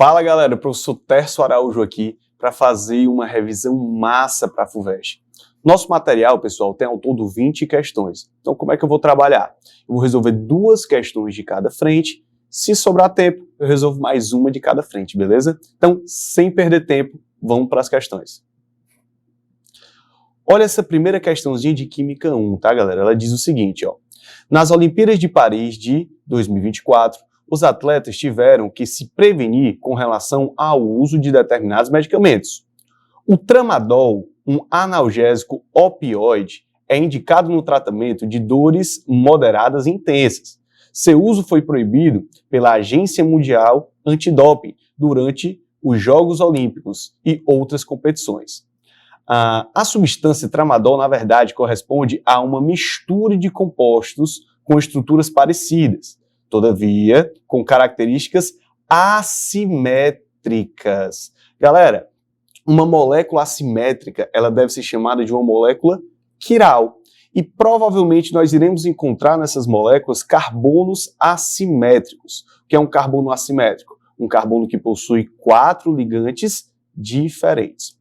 Fala galera, professor Tércio Araújo aqui para fazer uma revisão massa para a FUVEST. Nosso material, pessoal, tem ao todo 20 questões. Então como é que eu vou trabalhar? Eu vou resolver 2 questões de cada frente. Se sobrar tempo, eu resolvo mais uma de cada frente, beleza? Então, sem perder tempo, vamos para as questões. Olha essa primeira questãozinha de Química 1, tá galera? Ela diz o seguinte, ó. Nas Olimpíadas de Paris de 2024, os atletas tiveram que se prevenir com relação ao uso de determinados medicamentos. O tramadol, um analgésico opioide, é indicado no tratamento de dores moderadas e intensas. Seu uso foi proibido pela Agência Mundial Antidoping durante os Jogos Olímpicos e outras competições. A substância tramadol, na verdade, corresponde a uma mistura de compostos com estruturas parecidas, todavia com características assimétricas. Galera, uma molécula assimétrica, ela deve ser chamada de uma molécula quiral. E provavelmente nós iremos encontrar nessas moléculas carbonos assimétricos. O que é um carbono assimétrico? Um carbono que possui 4 ligantes diferentes.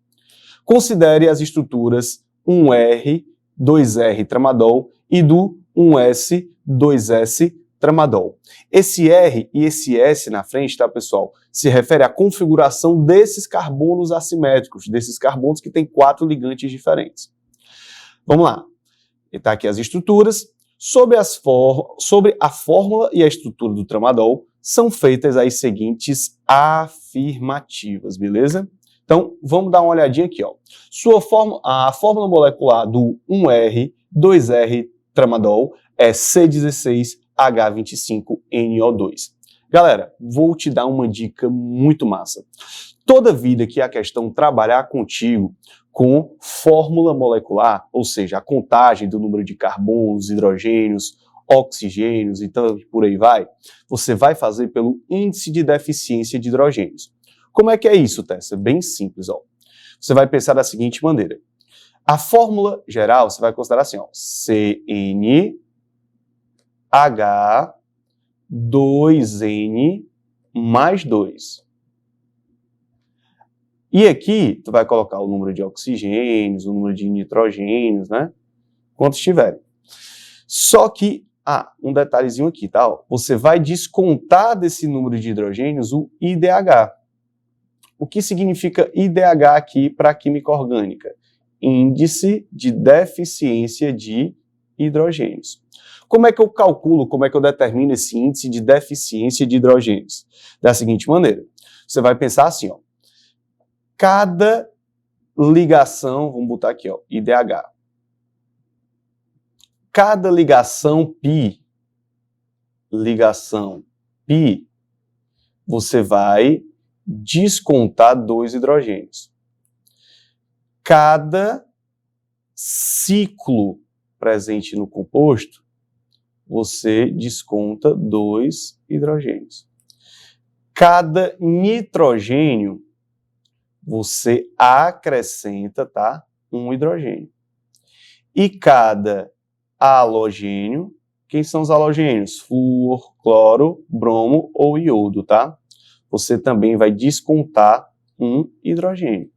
Considere as estruturas 1R, 2R tramadol e do 1S, 2S tramadol. Esse R e esse S na frente, tá, pessoal? Se refere à configuração desses carbonos assimétricos, desses carbonos que têm 4 ligantes diferentes. Vamos lá. Está aqui as estruturas. Sobre a fórmula e a estrutura do tramadol, são feitas as seguintes afirmativas, beleza? Então, vamos dar uma olhadinha aqui, ó. A fórmula molecular do 1R, 2R tramadol é C16H25NO2. Galera, vou te dar uma dica muito massa. Toda vida que a questão trabalhar contigo com fórmula molecular, ou seja, a contagem do número de carbonos, hidrogênios, oxigênios, então por aí vai, você vai fazer pelo índice de deficiência de hidrogênios. Como é que é isso, Tessa? Bem simples, ó. Você vai pensar da seguinte maneira. A fórmula geral, você vai considerar assim, ó, CnH2n mais 2. E aqui, tu vai colocar o número de oxigênios, o número de nitrogênios, né? Quantos tiverem. Só que, um detalhezinho aqui, tá? Ó, você vai descontar desse número de hidrogênios o IDH. O que significa IDH aqui para a química orgânica? Índice de deficiência de hidrogênios. Como é que eu calculo, como é que eu determino esse índice de deficiência de hidrogênios? Da seguinte maneira. Você vai pensar assim, ó. Cada ligação, vamos botar aqui, ó, IDH. Cada ligação π, você vai descontar 2 hidrogênios. Cada ciclo presente no composto, você desconta 2 hidrogênios. Cada nitrogênio, você acrescenta, tá, 1 hidrogênio. E cada halogênio, quem são os halogênios? Flúor, cloro, bromo ou iodo, tá? Você também vai descontar 1 hidrogênio.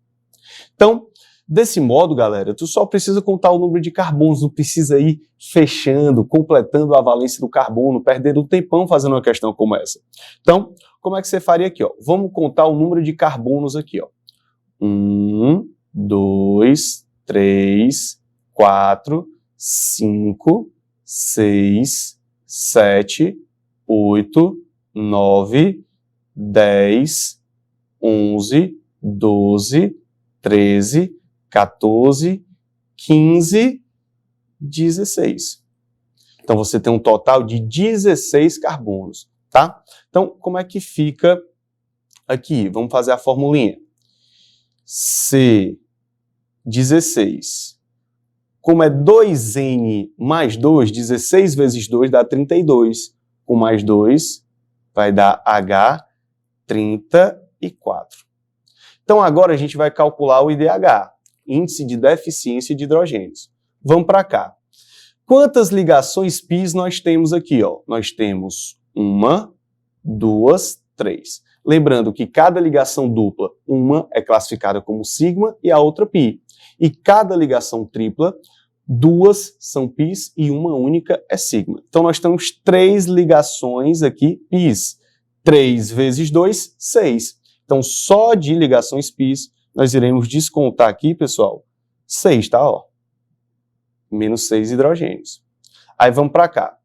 Então, desse modo, galera, tu só precisa contar o número de carbonos, não precisa ir fechando, completando a valência do carbono, perdendo um tempão fazendo uma questão como essa. Então, como é que você faria aqui, ó? Vamos contar o número de carbonos aqui, ó. 1, 2, 3, 4, 5, 6, 7, 8, 9, 10, 11, 12, 13, 14, 15, 16. Então, você tem um total de 16 carbonos, tá? Então, como é que fica aqui? Vamos fazer a formulinha. C16. Como é 2N mais 2, 16 vezes 2 dá 32. Com mais 2 vai dar H34. Então agora a gente vai calcular o IDH, índice de deficiência de hidrogênios. Vamos para cá. Quantas ligações π nós temos aqui? Ó? Nós temos 1, 2, 3. Lembrando que cada ligação dupla, uma é classificada como sigma e a outra π. E cada ligação tripla, duas são πs e uma única é sigma. Então nós temos 3 ligações aqui πs. 3 vezes 2, 6. Então só de ligações πs nós iremos descontar aqui, pessoal, 6, tá? Ó. Menos 6 hidrogênios. Aí vamos para cá.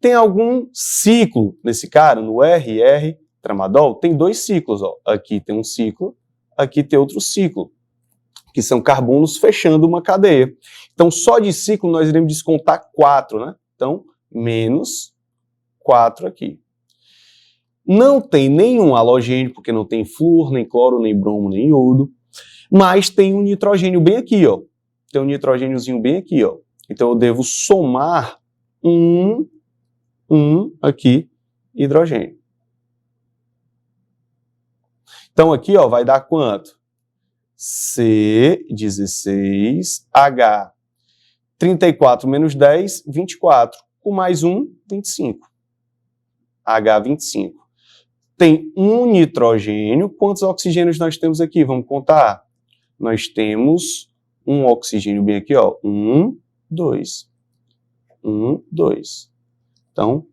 Tem algum ciclo nesse cara, no RR tramadol? Tem 2 ciclos, ó. Aqui tem um ciclo, aqui tem outro ciclo, que são carbonos fechando uma cadeia. Então, só de ciclo nós iremos descontar 4, né? Então, menos 4 aqui. Não tem nenhum halogênio, porque não tem flúor, nem cloro, nem bromo, nem iodo, mas tem um nitrogênio bem aqui, ó. Tem um nitrogêniozinho bem aqui, ó. Então, eu devo somar um aqui, hidrogênio. Então, aqui, ó, vai dar quanto? C16H. 34 menos 10, 24. Com mais 1, 25. H25. Tem um nitrogênio. Quantos oxigênios nós temos aqui? Vamos contar. Nós temos um oxigênio bem aqui, ó. 1, 2. 1, 2. Então,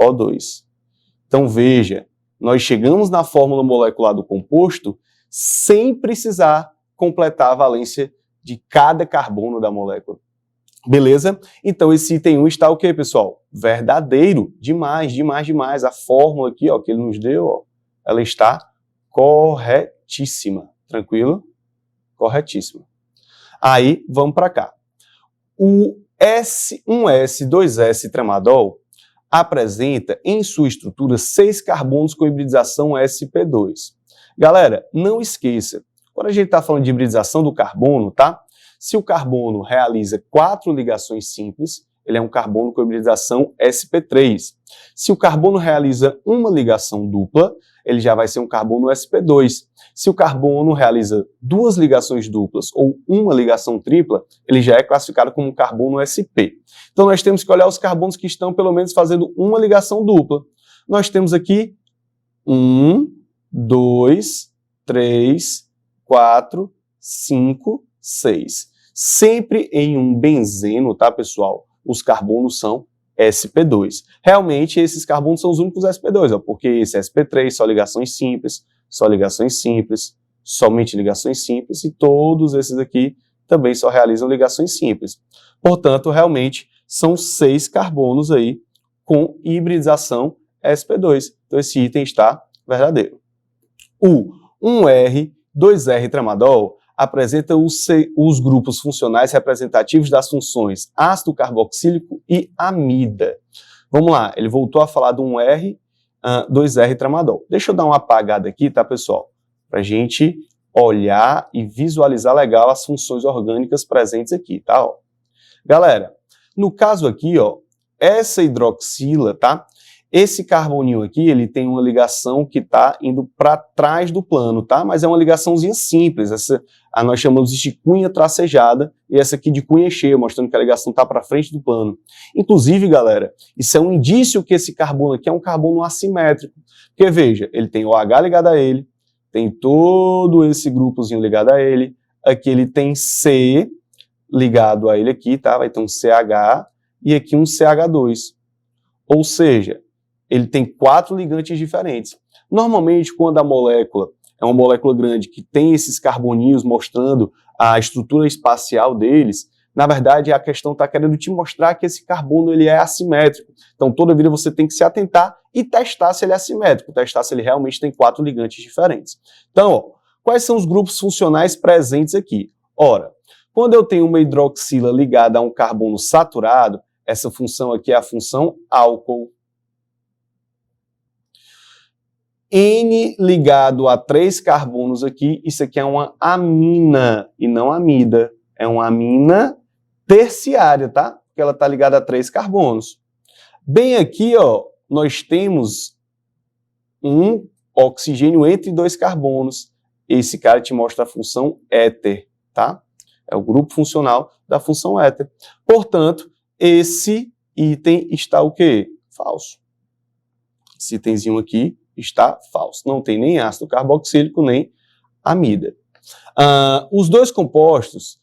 O2. Então, veja, nós chegamos na fórmula molecular do composto sem precisar completar a valência de cada carbono da molécula. Beleza? Então, esse item 1 está o quê, pessoal? Verdadeiro. Demais, demais, demais. A fórmula aqui, ó, que ele nos deu, ó, ela está corretíssima. Tranquilo? Corretíssima. Aí, vamos para cá. O 1S, 2S tramadol apresenta em sua estrutura 6 carbonos com hibridização sp2. Galera, não esqueça, quando a gente está falando de hibridização do carbono, tá? Se o carbono realiza 4 ligações simples, ele é um carbono com hibridização sp3. Se o carbono realiza uma ligação dupla, ele já vai ser um carbono sp2. Se o carbono realiza 2 ligações duplas ou uma ligação tripla, ele já é classificado como um carbono sp. Então nós temos que olhar os carbonos que estão pelo menos fazendo uma ligação dupla. Nós temos aqui 1, 2, 3, 4, 5, 6. Sempre em um benzeno, tá, pessoal? Os carbonos são sp2. Realmente, esses carbonos são os únicos sp2, ó, porque esse é sp3, só ligações simples, somente ligações simples, e todos esses aqui também só realizam ligações simples. Portanto, realmente, são 6 carbonos aí com hibridização sp2. Então, esse item está verdadeiro. O 1R, 2R tramadol apresenta os grupos funcionais representativos das funções ácido carboxílico e amida. Vamos lá, ele voltou a falar do 1R, 2R tramadol. Deixa eu dar uma apagada aqui, tá, pessoal? Para a gente olhar e visualizar legal as funções orgânicas presentes aqui, tá? Ó. Galera, no caso aqui, ó, essa hidroxila, tá? Esse carboninho aqui, ele tem uma ligação que está indo para trás do plano, tá? Mas é uma ligaçãozinha simples. Essa nós chamamos de cunha tracejada e essa aqui de cunha cheia, mostrando que a ligação está para frente do plano. Inclusive, galera, isso é um indício que esse carbono aqui é um carbono assimétrico. Porque, veja, ele tem o H ligado a ele, tem todo esse grupozinho ligado a ele, aqui ele tem C ligado a ele aqui, tá? Vai ter um CH e aqui um CH2. Ou seja, ele tem 4 ligantes diferentes. Normalmente, quando a molécula é uma molécula grande que tem esses carboninhos mostrando a estrutura espacial deles, na verdade, a questão está querendo te mostrar que esse carbono ele é assimétrico. Então, toda vida você tem que se atentar e testar se ele é assimétrico, testar se ele realmente tem 4 ligantes diferentes. Então, ó, quais são os grupos funcionais presentes aqui? Ora, quando eu tenho uma hidroxila ligada a um carbono saturado, essa função aqui é a função álcool. N ligado a 3 carbonos aqui, isso aqui é uma amina e não amida. É uma amina terciária, tá? Porque ela está ligada a 3 carbonos. Bem aqui, ó, nós temos um oxigênio entre 2 carbonos. Esse cara te mostra a função éter, tá? É o grupo funcional da função éter. Portanto, esse item está o quê? Falso. Esse itemzinho aqui está falso. Não tem nem ácido carboxílico, nem amida. Os dois compostos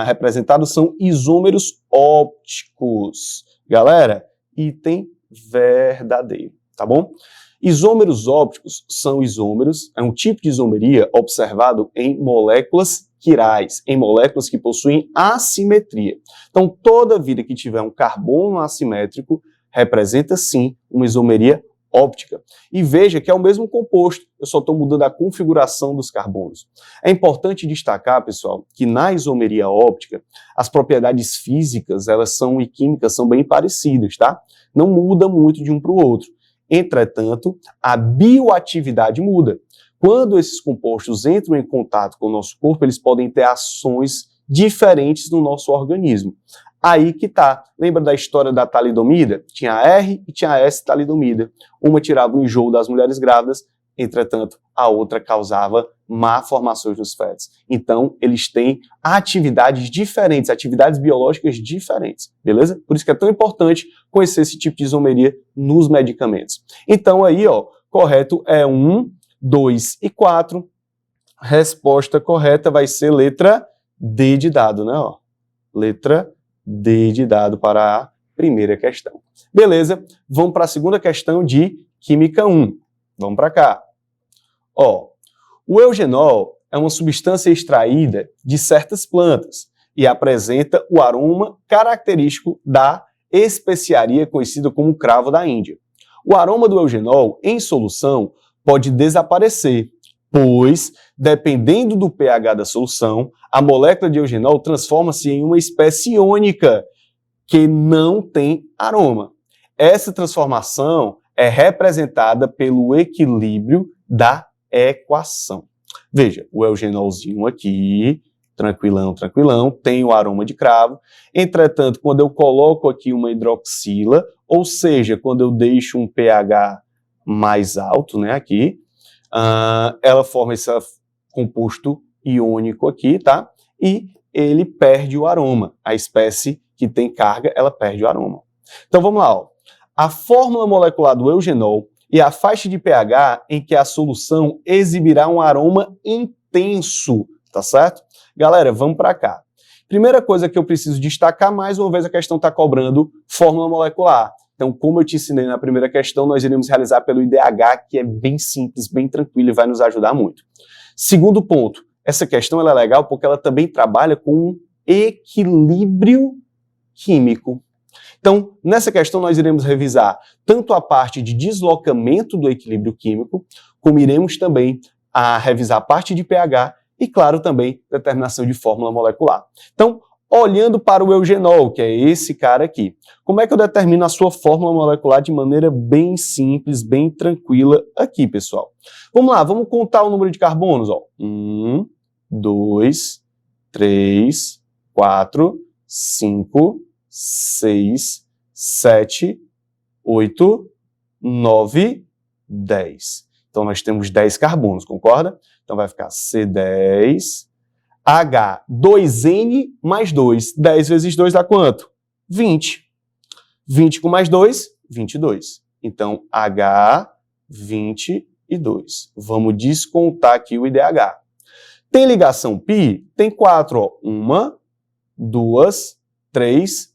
representados são isômeros ópticos. Galera, item verdadeiro, tá bom? Isômeros ópticos são isômeros, é um tipo de isomeria observado em moléculas quirais, em moléculas que possuem assimetria. Então, toda vida que tiver um carbono assimétrico representa, sim, uma isomeria óptica. E veja que é o mesmo composto, eu só estou mudando a configuração dos carbonos. É importante destacar, pessoal, que na isomeria óptica, as propriedades físicas e químicas são bem parecidas, tá? Não muda muito de um para o outro. Entretanto, a bioatividade muda. Quando esses compostos entram em contato com o nosso corpo, eles podem ter ações diferentes no nosso organismo. Aí que tá. Lembra da história da talidomida? Tinha a R e tinha a S talidomida. Uma tirava o enjoo das mulheres grávidas, entretanto, a outra causava malformações nos fetos. Então, eles têm atividades diferentes, atividades biológicas diferentes, beleza? Por isso que é tão importante conhecer esse tipo de isomeria nos medicamentos. Então, aí, ó, correto é 1, 2 e 4. Resposta correta vai ser letra D de dado, né? Ó, letra D de dado para a primeira questão. Beleza, vamos para a segunda questão de Química 1. Vamos para cá. Ó, o eugenol é uma substância extraída de certas plantas e apresenta o aroma característico da especiaria conhecida como cravo da Índia. O aroma do eugenol em solução pode desaparecer, pois, dependendo do pH da solução, a molécula de eugenol transforma-se em uma espécie iônica que não tem aroma. Essa transformação é representada pelo equilíbrio da equação. Veja, o eugenolzinho aqui, tranquilão, tranquilão, tem o aroma de cravo. Entretanto, quando eu coloco aqui uma hidroxila, ou seja, quando eu deixo um pH mais alto, né, aqui, ela forma esse composto iônico aqui, tá? E ele perde o aroma. A espécie que tem carga, ela perde o aroma. Então vamos lá, ó. A fórmula molecular do eugenol e a faixa de pH em que a solução exibirá um aroma intenso, tá certo? Galera, vamos para cá. Primeira coisa que eu preciso destacar, mais uma vez a questão está cobrando fórmula molecular. Então, como eu te ensinei na primeira questão, nós iremos realizar pelo IDH, que é bem simples, bem tranquilo e vai nos ajudar muito. Segundo ponto, essa questão ela é legal porque ela também trabalha com um equilíbrio químico. Então, nessa questão nós iremos revisar tanto a parte de deslocamento do equilíbrio químico, como iremos também revisar a parte de pH e, claro, também determinação de fórmula molecular. Então, olhando para o eugenol, que é esse cara aqui, como é que eu determino a sua fórmula molecular de maneira bem simples, bem tranquila aqui, pessoal? Vamos lá, vamos contar o número de carbonos, ó. 1, 2, 3, 4, 5, 6, 7, 8, 9, 10. Então, nós temos 10 carbonos, concorda? Então, vai ficar C10, H, 2N mais 2. 10 vezes 2 dá quanto? 20. 20 com mais 2, 22. Então, H, 22. Vamos descontar aqui o IDH. Tem ligação π? Tem 4, ó. 1, 2, 3,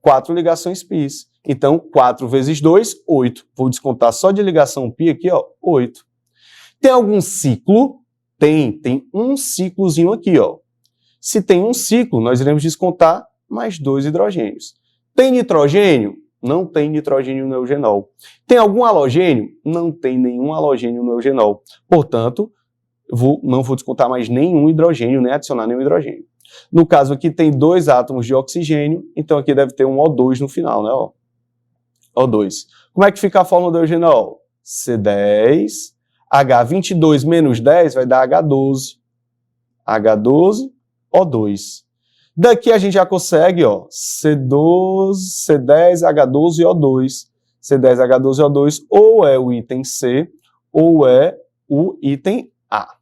4 ligações π. Então, 4 vezes 2, 8. Vou descontar só de ligação π aqui, ó, 8. Tem algum ciclo? Tem um ciclozinho aqui, ó. Se tem um ciclo, nós iremos descontar mais 2 hidrogênios. Tem nitrogênio? Não tem nitrogênio no eugenol. Tem algum halogênio? Não tem nenhum halogênio no eugenol. Portanto, não vou descontar mais nenhum hidrogênio, nem adicionar nenhum hidrogênio. No caso aqui tem 2 átomos de oxigênio, então aqui deve ter um O2 no final, né? Ó. O2. Como é que fica a fórmula do eugenol? C10, H22 menos 10 vai dar H12. H12, O2. Daqui a gente já consegue, ó, C12, C10, H12 e O2. C10, H12 e O2 ou é o item C ou é o item A.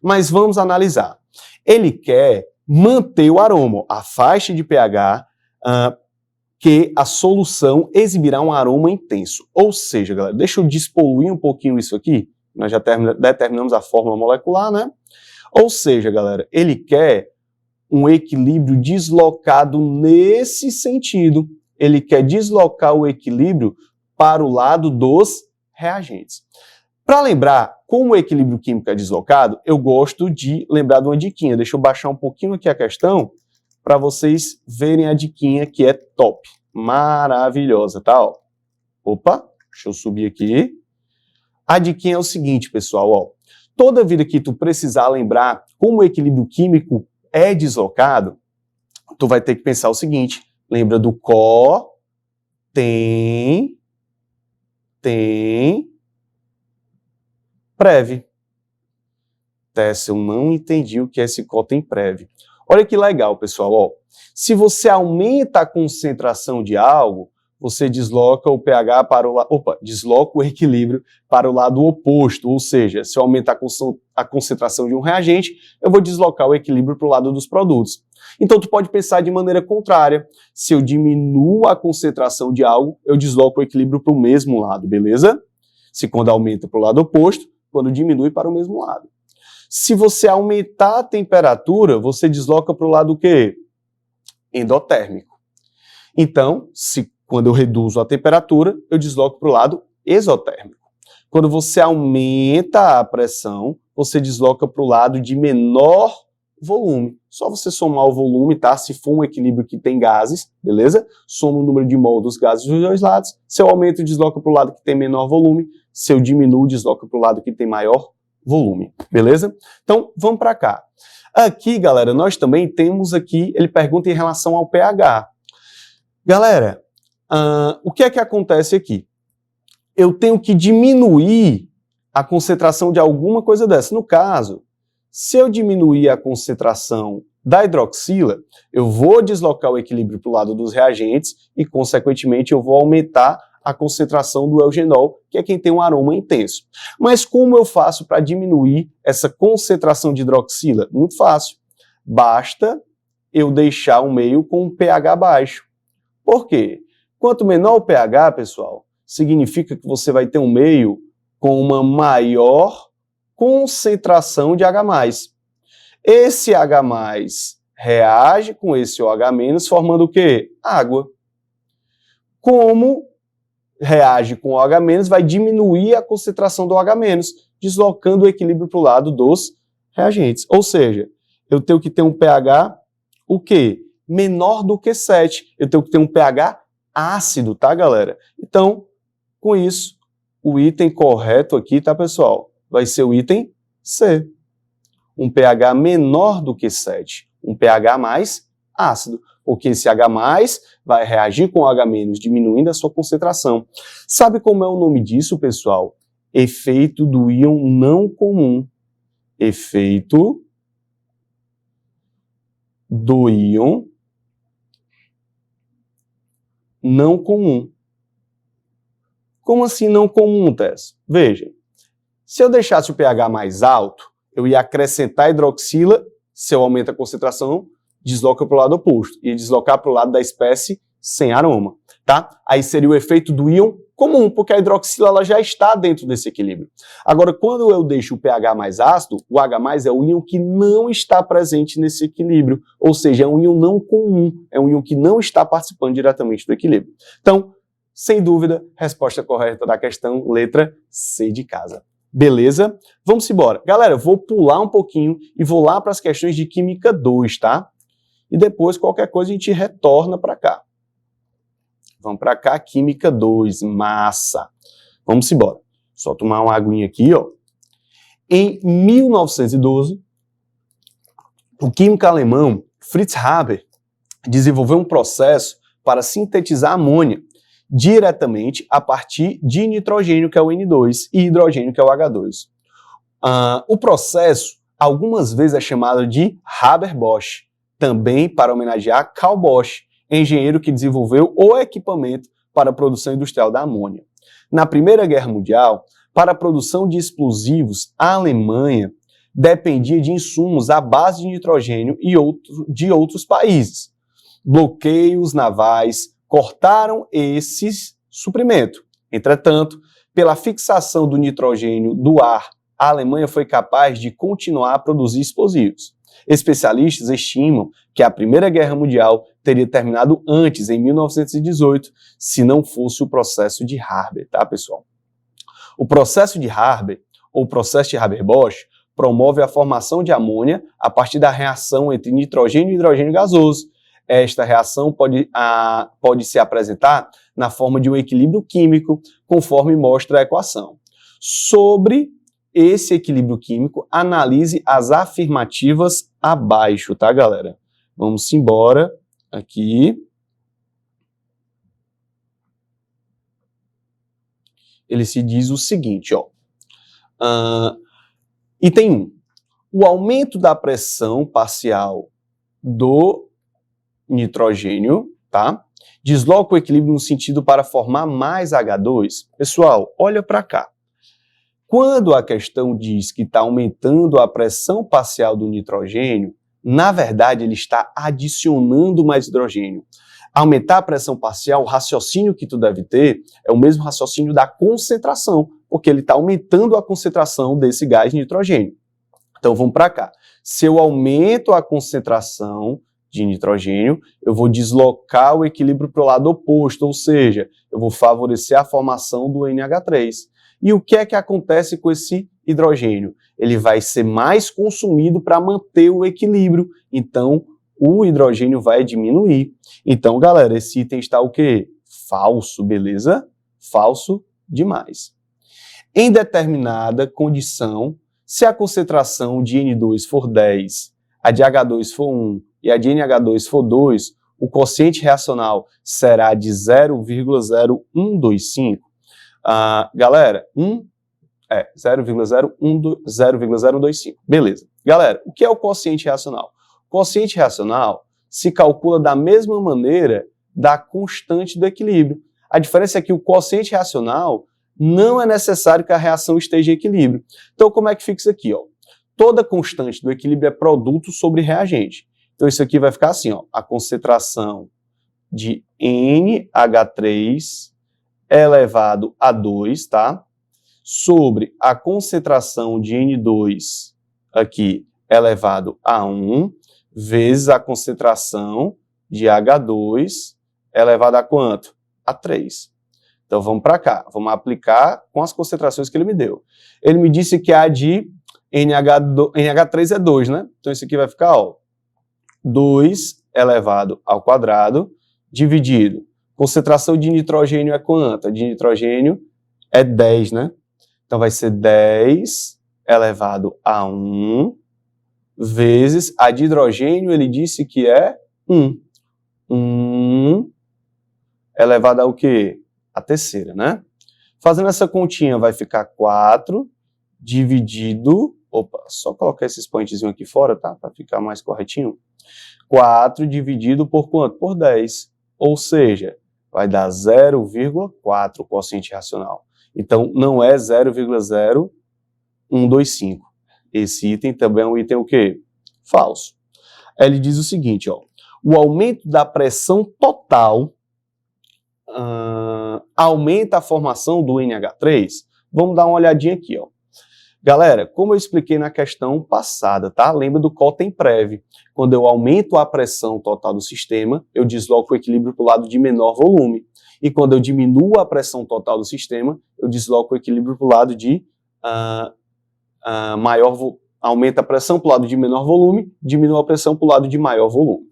Mas vamos analisar. Ele quer manter o aroma, a faixa de pH que a solução exibirá um aroma intenso. Ou seja, galera, deixa eu despoluir um pouquinho isso aqui. Nós já determinamos a fórmula molecular, né? Ou seja, galera, ele quer um equilíbrio deslocado nesse sentido. Ele quer deslocar o equilíbrio para o lado dos reagentes. Para lembrar como o equilíbrio químico é deslocado, eu gosto de lembrar de uma diquinha. Deixa eu baixar um pouquinho aqui a questão para vocês verem a diquinha que é top. Maravilhosa, tá? Ó. Opa, deixa eu subir aqui. A diquinha é o seguinte, pessoal. Ó. Toda vida que tu precisar lembrar como o equilíbrio químico é deslocado, tu vai ter que pensar o seguinte. Lembra do có, tem, prév. Tessa, eu não entendi o que é esse có tem prév. Olha que legal, pessoal. Ó. Se você aumenta a concentração de algo, você desloca o pH para o lado. Opa, desloca o equilíbrio para o lado oposto. Ou seja, se eu aumentar a concentração de um reagente, eu vou deslocar o equilíbrio para o lado dos produtos. Então, tu pode pensar de maneira contrária. Se eu diminuo a concentração de algo, eu desloco o equilíbrio para o mesmo lado, beleza? Se quando aumenta para o lado oposto, quando diminui para o mesmo lado. Se você aumentar a temperatura, você desloca para o lado o quê? Endotérmico. Então, quando eu reduzo a temperatura, eu desloco para o lado exotérmico. Quando você aumenta a pressão, você desloca para o lado de menor volume. Só você somar o volume, tá? Se for um equilíbrio que tem gases, beleza? Soma o número de mol dos gases dos dois lados. Se eu aumento, desloca para o lado que tem menor volume. Se eu diminuo, desloca para o lado que tem maior volume, beleza? Então, vamos para cá. Aqui, galera, nós também temos aqui, ele pergunta em relação ao pH. Galera, o que é que acontece aqui? Eu tenho que diminuir a concentração de alguma coisa dessa. No caso, se eu diminuir a concentração da hidroxila, eu vou deslocar o equilíbrio para o lado dos reagentes e, consequentemente, eu vou aumentar a concentração do eugenol, que é quem tem um aroma intenso. Mas como eu faço para diminuir essa concentração de hidroxila? Muito fácil. Basta eu deixar o meio com um pH baixo. Por quê? Quanto menor o pH, pessoal, significa que você vai ter um meio com uma maior concentração de H+. Esse H+ reage com esse OH-, formando o quê? Água. Como reage com o OH-, vai diminuir a concentração do OH-, deslocando o equilíbrio para o lado dos reagentes. Ou seja, eu tenho que ter um pH, o quê? Menor do que 7. Eu tenho que ter um pH ácido, tá, galera? Então, com isso, o item correto aqui, tá, pessoal? Vai ser o item C. Um pH menor do que 7. Um pH mais ácido. Porque esse H+ vai reagir com o H-, diminuindo a sua concentração. Sabe como é o nome disso, pessoal? Efeito do íon não comum. Efeito do íon não comum. Como assim não comum, Tess? Veja, se eu deixasse o pH mais alto, eu ia acrescentar hidroxila, se eu aumento a concentração, desloca para o lado oposto, e deslocar para o lado da espécie sem aroma, tá? Aí seria o efeito do íon comum, porque a hidroxila ela já está dentro desse equilíbrio. Agora, quando eu deixo o pH mais ácido, o H+ é o íon que não está presente nesse equilíbrio, ou seja, é um íon não comum, é um íon que não está participando diretamente do equilíbrio. Então, sem dúvida, resposta correta da questão, letra C de casa. Beleza? Vamos embora. Galera, eu vou pular um pouquinho e vou lá para as questões de Química 2, tá? E depois, qualquer coisa, a gente retorna para cá. Vamos para cá, Química 2, massa. Vamos embora. Só tomar uma aguinha aqui, ó. Em 1912, o químico alemão Fritz Haber desenvolveu um processo para sintetizar amônia diretamente a partir de nitrogênio, que é o N2, e hidrogênio, que é o H2. O processo, algumas vezes, é chamado de Haber-Bosch, também para homenagear Carl Bosch, engenheiro que desenvolveu o equipamento para a produção industrial da amônia. Na Primeira Guerra Mundial, para a produção de explosivos, a Alemanha dependia de insumos à base de nitrogênio e de outros países. Bloqueios navais, cortaram esse suprimento. Entretanto, pela fixação do nitrogênio do ar, a Alemanha foi capaz de continuar a produzir explosivos. Especialistas estimam que a Primeira Guerra Mundial teria terminado antes, em 1918, se não fosse o processo de Haber, tá, pessoal? O processo de Haber, ou processo de Haber-Bosch, promove a formação de amônia a partir da reação entre nitrogênio e hidrogênio gasoso. Esta reação pode se apresentar na forma de um equilíbrio químico, conforme mostra a equação. Sobre esse equilíbrio químico, analise as afirmativas abaixo, tá, galera? Vamos embora aqui. Ele se diz o seguinte, ó. Item 1. O aumento da pressão parcial do nitrogênio, tá? Desloca o equilíbrio no sentido para formar mais H2. Pessoal, olha para cá. Quando a questão diz que está aumentando a pressão parcial do nitrogênio, na verdade ele está adicionando mais hidrogênio. Aumentar a pressão parcial, o raciocínio que tu deve ter é o mesmo raciocínio da concentração, porque ele está aumentando a concentração desse gás nitrogênio. Então vamos para cá. Se eu aumento a concentração de nitrogênio, eu vou deslocar o equilíbrio para o lado oposto, ou seja, eu vou favorecer a formação do NH3. E o que é que acontece com esse hidrogênio? Ele vai ser mais consumido para manter o equilíbrio, então o hidrogênio vai diminuir. Então, galera, esse item está o quê? Falso, beleza? Falso demais. Em determinada condição, se a concentração de N2 for 10, a de H2 for 1 e a de NH2 for 2, o quociente reacional será de 0,0125. Galera, 0,0125. Beleza. Galera, o que é o quociente reacional? O quociente reacional se calcula da mesma maneira da constante do equilíbrio. A diferença é que o quociente reacional não é necessário que a reação esteja em equilíbrio. Então, como é que fica isso aqui, ó? Toda constante do equilíbrio é produto sobre reagente. Então, isso aqui vai ficar assim, ó. A concentração de NH3 elevado a 2, tá? Sobre a concentração de N2 aqui elevado a 1, vezes a concentração de H2 elevado a quanto? A 3. Então, vamos para cá. Vamos aplicar com as concentrações que ele me deu. Ele me disse que a de NH3 é 2, né? Então, isso aqui vai ficar, ó, 2 elevado ao quadrado, dividido. Concentração de nitrogênio é quanto? A de nitrogênio é 10, né? Então, vai ser 10 elevado a 1, vezes a de hidrogênio, ele disse que é 1. 1 elevado ao quê? A terceira, né? Fazendo essa continha, vai ficar 4 dividido... Opa, só colocar esse expoentezinho aqui fora, tá? Para ficar mais corretinho. 4 dividido por quanto? Por 10. Ou seja, vai dar 0,4 o quociente racional. Então, não é 0,0125. Esse item também é um item o quê? Falso. Ele diz o seguinte, ó. O aumento da pressão total aumenta a formação do NH3. Vamos dar uma olhadinha aqui, ó. Galera, como eu expliquei na questão passada, tá? Lembra do Cotten-Prev. Quando eu aumento a pressão total do sistema, eu desloco o equilíbrio para o lado de menor volume. E quando eu diminuo a pressão total do sistema, eu desloco o equilíbrio para o lado de aumenta a pressão para o lado de menor volume, diminui a pressão para o lado de maior volume.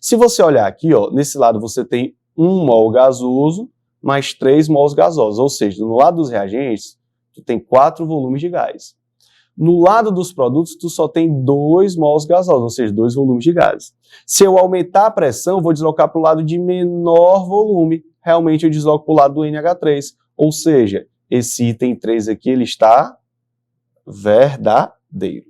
Se você olhar aqui, ó, nesse lado você tem 1 mol gasoso mais 3 mols gasosos, ou seja, no lado dos reagentes, tu tem 4 volumes de gás. No lado dos produtos, tu só tem 2 mols gasosos, ou seja, 2 volumes de gás. Se eu aumentar a pressão, eu vou deslocar para o lado de menor volume. Realmente eu desloco para o lado do NH3. Ou seja, esse item 3 aqui, ele está verdadeiro.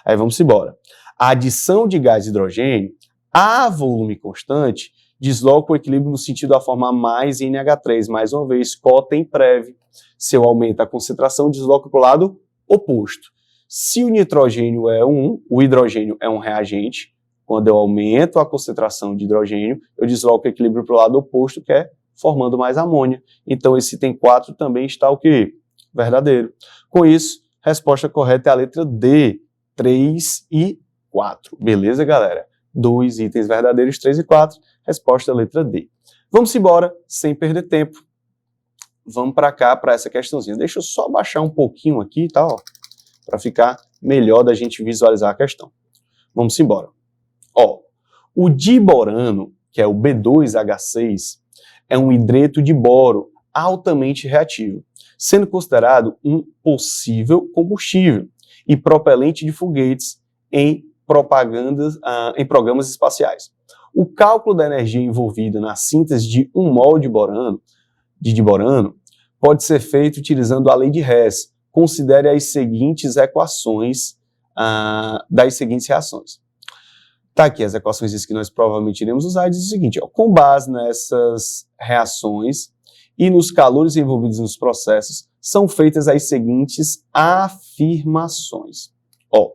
Aí vamos embora. A adição de gás hidrogênio a volume constante desloca o equilíbrio no sentido a formar mais NH3. Mais uma vez, Cotten-Prev. Se eu aumento a concentração, desloca para o lado oposto. Se o nitrogênio é 1, o hidrogênio é um reagente, Quando eu aumento a concentração de hidrogênio, eu desloco o equilíbrio para o lado oposto, que é formando mais amônia. Então, esse item 4 também está o quê? Verdadeiro. Com isso, a resposta correta é a letra D, 3 e 4. Beleza, galera? 2 itens verdadeiros, 3 e 4. Resposta é a letra D. Vamos embora, sem perder tempo. Vamos para cá, para essa questãozinha. Deixa eu só baixar um pouquinho aqui, tá? Para ficar melhor da gente visualizar a questão. Vamos embora. Ó, o diborano, que é o B2H6, é um hidreto de boro altamente reativo, sendo considerado um possível combustível e propelente de foguetes em programas espaciais. O cálculo da energia envolvida na síntese de 1 mol de diborano pode ser feito utilizando a lei de Hess. Considere as seguintes equações das seguintes reações. Tá aqui as equações que nós provavelmente iremos usar, diz o seguinte, ó, com base nessas reações e nos calores envolvidos nos processos, são feitas as seguintes afirmações. Ó,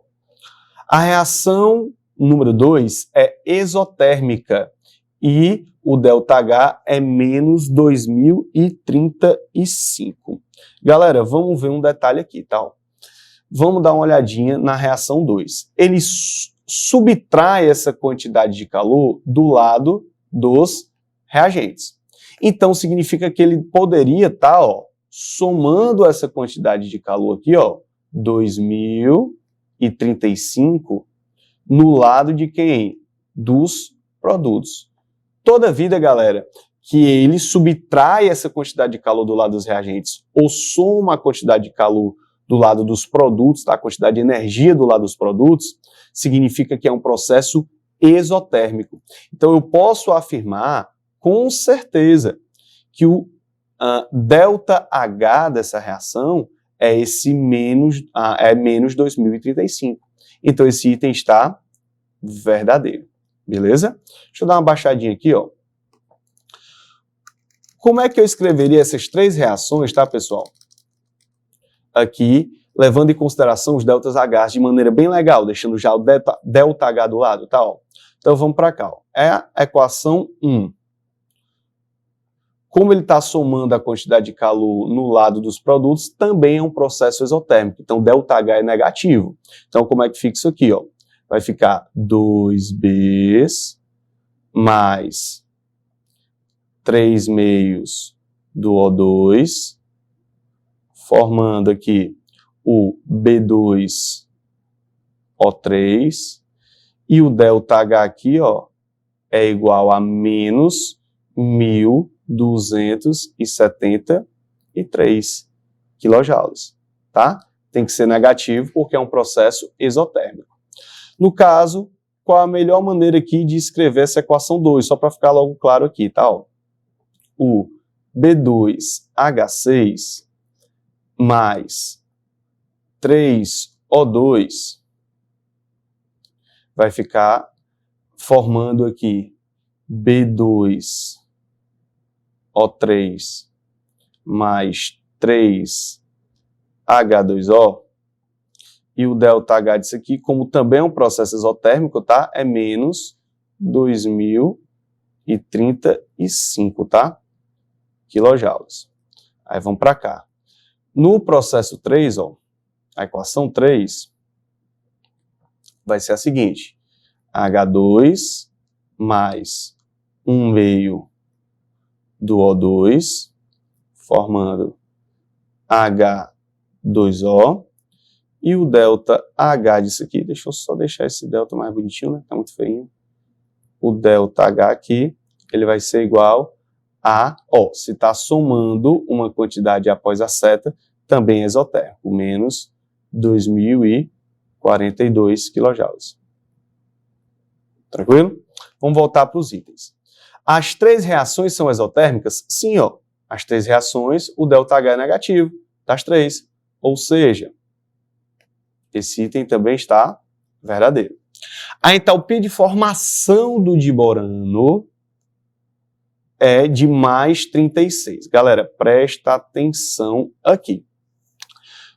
a reação número 2 é exotérmica e o ΔH é menos 2035. Galera, vamos ver um detalhe aqui, tá? Vamos dar uma olhadinha na reação 2. Ele subtrai essa quantidade de calor do lado dos reagentes. Então, significa que ele poderia estar, somando essa quantidade de calor aqui, 2035, no lado de quem? Dos produtos. Toda vida, galera, que ele subtrai essa quantidade de calor do lado dos reagentes ou soma a quantidade de calor do lado dos produtos, tá? A quantidade de energia do lado dos produtos, significa que é um processo exotérmico. Então, eu posso afirmar com certeza que o ΔH dessa reação é esse menos 2035. Então, esse item está verdadeiro. Beleza? Deixa eu dar uma baixadinha aqui, ó. Como é que eu escreveria essas 3 reações, tá, pessoal? Aqui, levando em consideração os deltas H de maneira bem legal, deixando já o ΔH do lado, tá? Ó. Então, vamos para cá. Ó. É a equação 1. Como ele está somando a quantidade de calor no lado dos produtos, também é um processo exotérmico. Então, ΔH é negativo. Então, como é que fica isso aqui, ó? Vai ficar 2Bs mais 3 meios do O2, formando aqui o B2O3, e o ΔH aqui, ó, é igual a menos 1.273 kJ, tá? Tem que ser negativo porque é um processo exotérmico. No caso, qual a melhor maneira aqui de escrever essa equação 2? Só para ficar logo claro aqui, tá? Ó. O B2H6 mais 3O2 vai ficar formando aqui B2O3 mais 3H2O. E o ΔH disso aqui, como também é um processo exotérmico, tá? É menos 2035, tá? Quilojoules. Aí vamos para cá. No processo 3, ó, a equação 3 vai ser a seguinte. H2 mais 1 meio do O2, formando H2O. E o ΔH disso aqui, deixa eu só deixar esse delta mais bonitinho, né? Tá muito feinho. O ΔH aqui, ele vai ser igual a, ó, se está somando uma quantidade após a seta, também é exotérmico, menos 2042 kJ. Tranquilo? Vamos voltar para os itens. As 3 reações são exotérmicas? Sim, ó. As 3 reações, o ΔH é negativo das 3. Ou seja, esse item também está verdadeiro. A entalpia de formação do diborano é de mais 36. Galera, presta atenção aqui.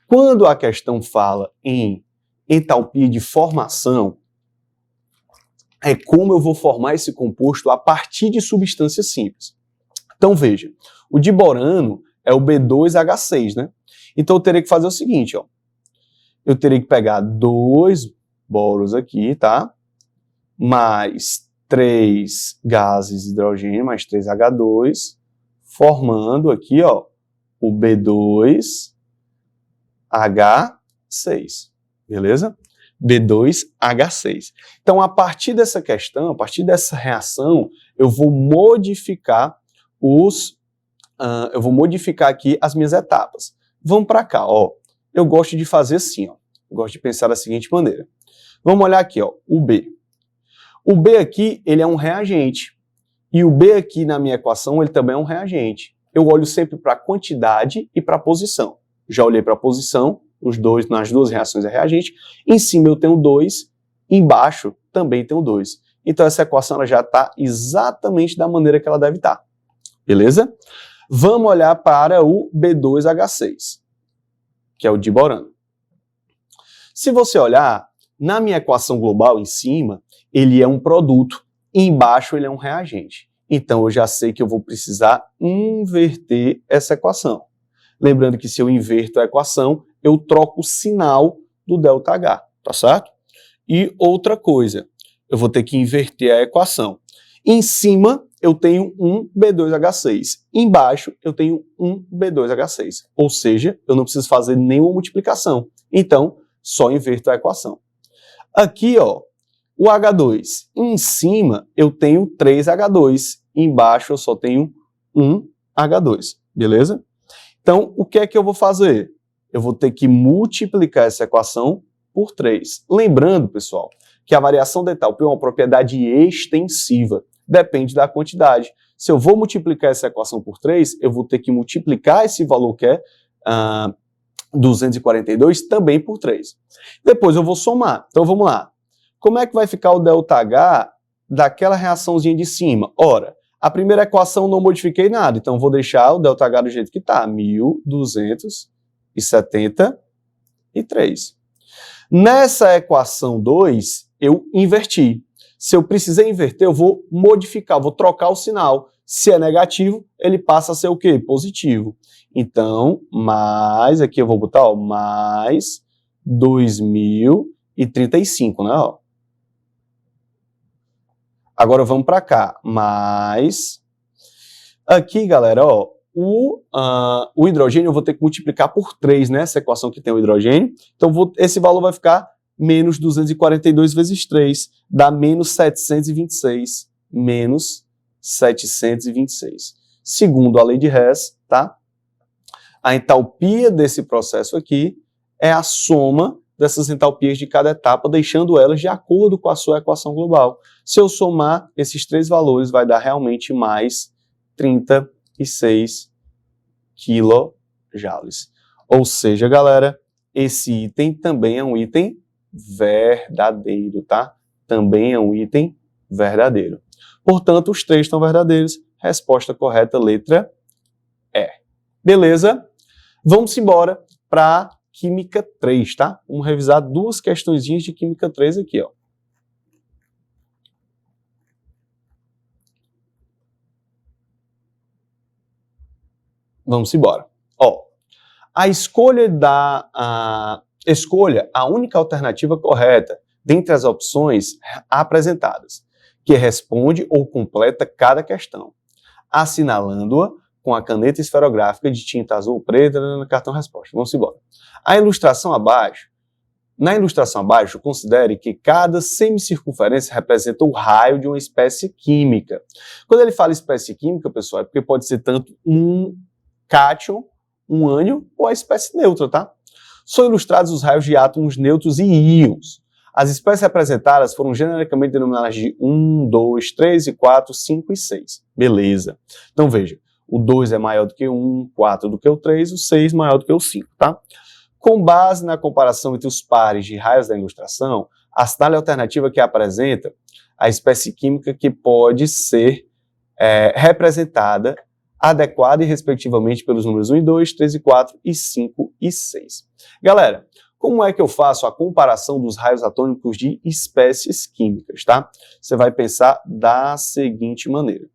Quando a questão fala em entalpia de formação, é como eu vou formar esse composto a partir de substâncias simples. Então veja, o diborano é o B2H6, né? Então eu teria que fazer o seguinte, ó. Eu teria que pegar 2 boros aqui, tá? Mais 3 gases de hidrogênio, mais 3H2, formando aqui, ó, o B2H6, beleza? B2H6. Então, a partir dessa questão, a partir dessa reação, eu vou modificar aqui as minhas etapas. Vamos para cá, ó. Eu gosto de fazer assim, ó. Eu gosto de pensar da seguinte maneira. Vamos olhar aqui, ó, o B. O B aqui, ele é um reagente. E o B aqui na minha equação, ele também é um reagente. Eu olho sempre para a quantidade e para a posição. Já olhei para a posição, nas duas reações é reagente. Em cima eu tenho 2, embaixo também tenho 2. Então essa equação ela já está exatamente da maneira que ela deve estar. Beleza? Vamos olhar para o B2H6, que é o diborano. Se você olhar, na minha equação global em cima, ele é um produto, e embaixo ele é um reagente. Então eu já sei que eu vou precisar inverter essa equação. Lembrando que se eu inverto a equação, eu troco o sinal do ΔH, tá certo? E outra coisa, eu vou ter que inverter a equação. Em cima, eu tenho um B2H6. Embaixo, eu tenho um B2H6. Ou seja, eu não preciso fazer nenhuma multiplicação. Então, só inverto a equação. Aqui, ó, o H2. Em cima, eu tenho 3H2. Embaixo, eu só tenho um H2. Beleza? Então, o que é que eu vou fazer? Eu vou ter que multiplicar essa equação por 3. Lembrando, pessoal, que a variação da entalpia é uma propriedade extensiva. Depende da quantidade. Se eu vou multiplicar essa equação por 3, eu vou ter que multiplicar esse valor que é 242 também por 3. Depois eu vou somar. Então vamos lá. Como é que vai ficar o ΔH daquela reaçãozinha de cima? Ora, a primeira equação não modifiquei nada, então vou deixar o ΔH do jeito que está, 1273. Nessa equação 2, eu inverti. Se eu precisar inverter, eu vou modificar, vou trocar o sinal. Se é negativo, ele passa a ser o quê? Positivo. Então, mais, aqui eu vou botar, ó, mais 2035, né? Ó. Agora vamos para cá, mais... Aqui, galera, ó, o hidrogênio eu vou ter que multiplicar por 3, né? Essa equação que tem o hidrogênio. Então, esse valor vai ficar menos 242 vezes 3, dá menos 726. Menos 726. Segundo a lei de Hess, tá? A entalpia desse processo aqui é a soma dessas entalpias de cada etapa, deixando elas de acordo com a sua equação global. Se eu somar esses 3 valores, vai dar realmente mais 36 quilojoules. Ou seja, galera, esse item também é um item verdadeiro, tá? Também é um item verdadeiro. Portanto, os 3 estão verdadeiros. Resposta correta, letra E. Beleza? Vamos embora para Química 3, tá? Vamos revisar 2 questõezinhas de Química 3 aqui, ó. Vamos embora. Ó, escolha a única alternativa correta dentre as opções apresentadas, que responde ou completa cada questão, assinalando-a com a caneta esferográfica de tinta azul ou preta no cartão resposta. Vamos embora. Na ilustração abaixo, considere que cada semicircunferência representa o raio de uma espécie química. Quando ele fala espécie química, pessoal, é porque pode ser tanto um cátion, um ânion ou a espécie neutra, tá? São ilustrados os raios de átomos neutros e íons. As espécies representadas foram genericamente denominadas de 1, 2, 3 e 4, 5 e 6. Beleza. Então veja, o 2 é maior do que o 1, 4 do que o 3, o 6 maior do que o 5, tá? Com base na comparação entre os pares de raios da ilustração, assinale a alternativa que apresenta a espécie química que pode ser representada adequada e respectivamente pelos números 1 e 2, 3 e 4 e 5 e 6. Galera, Como é que eu faço a comparação dos raios atômicos de espécies químicas, tá? Você vai pensar da seguinte maneira.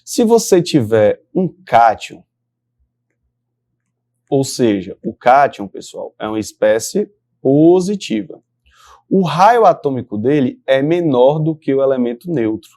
Se você tiver um cátion, ou seja, o cátion, pessoal, é uma espécie positiva. O raio atômico dele é menor do que o elemento neutro.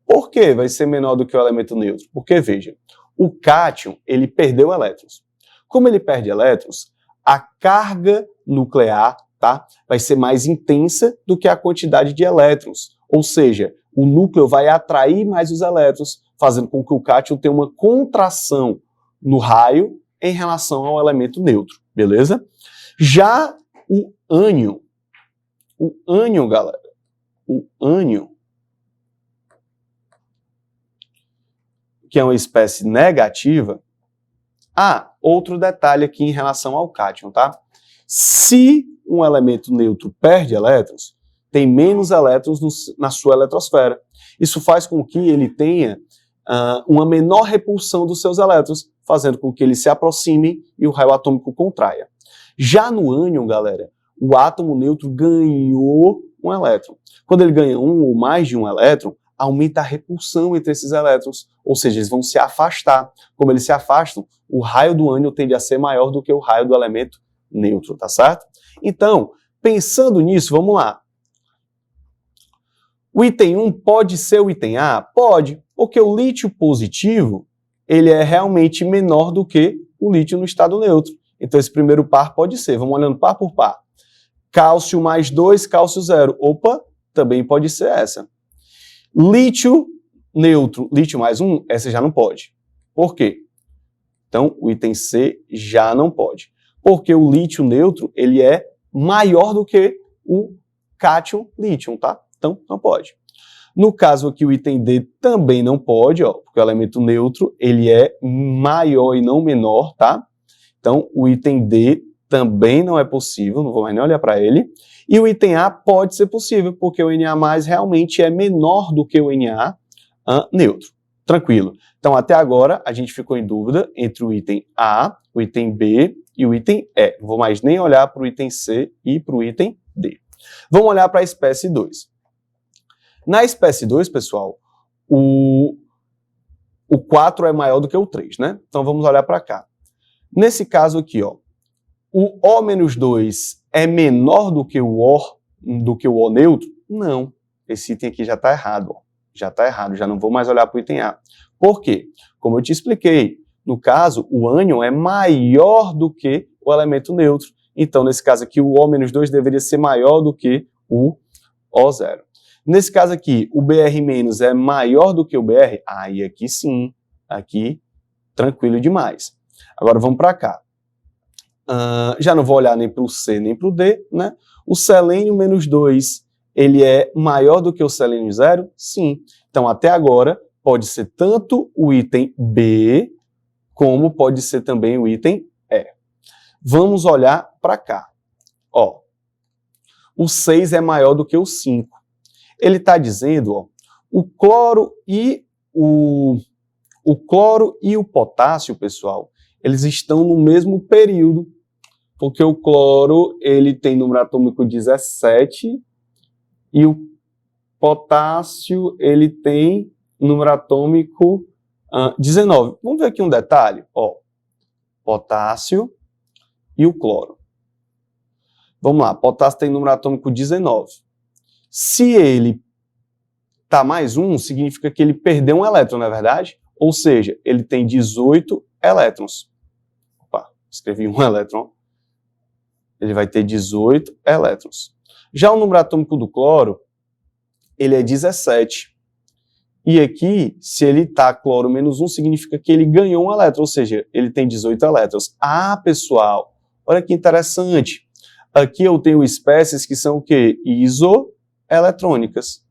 Por que vai ser menor do que o elemento neutro? Porque, veja, o cátion, ele perdeu elétrons. Como ele perde elétrons, a carga nuclear, tá, vai ser mais intensa do que a quantidade de elétrons. Ou seja, o núcleo vai atrair mais os elétrons, fazendo com que o cátion tenha uma contração no raio em relação ao elemento neutro, beleza? Já o ânion, galera, o ânion, que é uma espécie negativa. Outro detalhe aqui em relação ao cátion, tá? Se um elemento neutro perde elétrons, tem menos elétrons na sua eletrosfera. Isso faz com que ele tenha uma menor repulsão dos seus elétrons, fazendo com que eles se aproximem e o raio atômico contraia. Já no ânion, galera, o átomo neutro ganhou um elétron. Quando ele ganha um ou mais de um elétron, aumenta a repulsão entre esses elétrons, ou seja, eles vão se afastar. Como eles se afastam, o raio do ânion tende a ser maior do que o raio do elemento neutro, tá certo? Então, pensando nisso, vamos lá. O item 1 pode ser o item A? Pode, porque o lítio positivo, ele é realmente menor do que o lítio no estado neutro. Então, esse primeiro par pode ser. Vamos olhando par por par. Cálcio mais 2, cálcio 0. Opa, também pode ser essa. Lítio neutro, lítio mais 1, essa já não pode. Por quê? Então, o item C já não pode. Porque o lítio neutro, ele é maior do que o cátion lítio, tá? Então, não pode. No caso aqui, o item D também não pode, ó, porque o elemento neutro, ele é maior e não menor, tá? Então, o item D também não é possível, não vou mais nem olhar para ele. E o item A pode ser possível, porque o Na+ realmente é menor do que o Na neutro. Tranquilo. Então, até agora, a gente ficou em dúvida entre o item A, o item B e o item E. Não vou mais nem olhar para o item C e para o item D. Vamos olhar para a espécie 2. Na espécie 2, pessoal, o 4 é maior do que o 3, né? Então, vamos olhar para cá. Nesse caso aqui, ó, o O-2 é menor do que o O neutro? Não. Esse item aqui já está errado, ó. Já está errado, já não vou mais olhar para o item A. Por quê? Como eu te expliquei, no caso, o ânion é maior do que o elemento neutro. Então, nesse caso aqui, o O-2 deveria ser maior do que o O0. Nesse caso aqui, o Br- é maior do que o Br? Aí aqui sim, aqui tranquilo demais. Agora vamos para cá. Já não vou olhar nem para o C nem para o D, né? O selênio -2, ele é maior do que o selênio 0? Sim. Então, até agora, pode ser tanto o item B, como pode ser também o item E. Vamos olhar para cá. Ó, o 6 é maior do que o 5. Ele está dizendo, ó, o cloro e o potássio, pessoal, eles estão no mesmo período, porque o cloro ele tem número atômico 17 e o potássio ele tem número atômico 19. Vamos ver aqui um detalhe, ó, potássio e o cloro. Vamos lá, potássio tem número atômico 19. Se ele tá mais 1, significa que ele perdeu um elétron, não é verdade? Ou seja, ele tem 18 elétrons. Opa, escrevi um elétron. Ele vai ter 18 elétrons. Já o número atômico do cloro, ele é 17. E aqui, se ele tá cloro -1, significa que ele ganhou um elétron, ou seja, ele tem 18 elétrons. Pessoal, olha que interessante. Aqui eu tenho espécies que são o quê? Isoeletrônicas.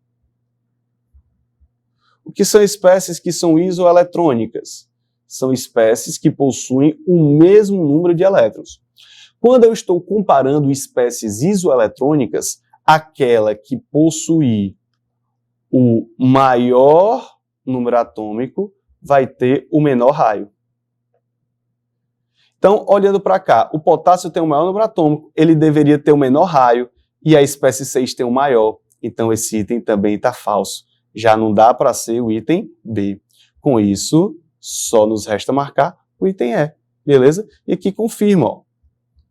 O que são espécies que são isoeletrônicas? São espécies que possuem o mesmo número de elétrons. Quando eu estou comparando espécies isoeletrônicas, aquela que possui o maior número atômico vai ter o menor raio. Então, olhando para cá, o potássio tem o maior número atômico, ele deveria ter o menor raio, e a espécie 6 tem o maior. Então, esse item também está falso. Já não dá para ser o item B. Com isso, só nos resta marcar o item E, beleza? E aqui confirma, ó,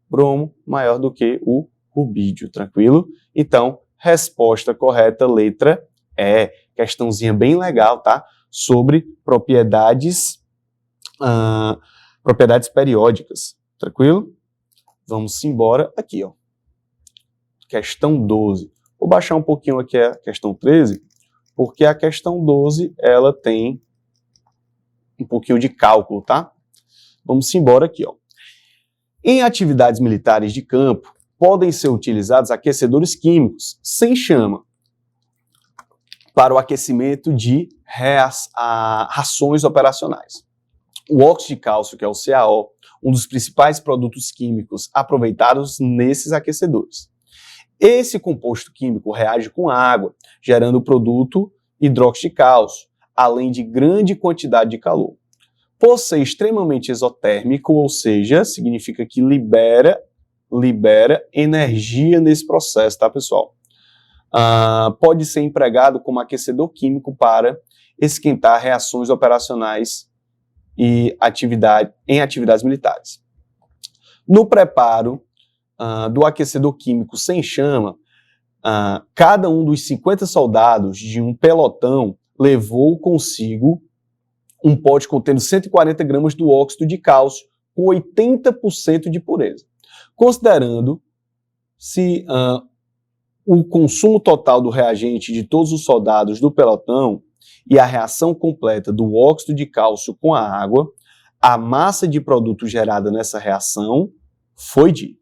bromo maior do que o rubídio, tranquilo? Então, resposta correta, letra E. Questãozinha bem legal, tá? Sobre propriedades periódicas, tranquilo? Vamos embora aqui, ó. Questão 12. Vou baixar um pouquinho aqui a questão 13, porque a questão 12, ela tem um pouquinho de cálculo, tá? Vamos embora aqui, ó. Em atividades militares de campo, podem ser utilizados aquecedores químicos sem chama para o aquecimento de rações operacionais. O óxido de cálcio, que é o CaO, um dos principais produtos químicos aproveitados nesses aquecedores. Esse composto químico reage com água, gerando o produto hidróxido de cálcio, além de grande quantidade de calor. Por ser extremamente exotérmico, ou seja, significa que libera energia nesse processo, tá, pessoal? Pode ser empregado como aquecedor químico para esquentar reações operacionais e em atividades militares. No preparo do aquecedor químico sem chama, cada um dos 50 soldados de um pelotão levou consigo um pote contendo 140 gramas do óxido de cálcio com 80% de pureza. Considerando-se o consumo total do reagente de todos os soldados do pelotão e a reação completa do óxido de cálcio com a água, a massa de produto gerada nessa reação foi de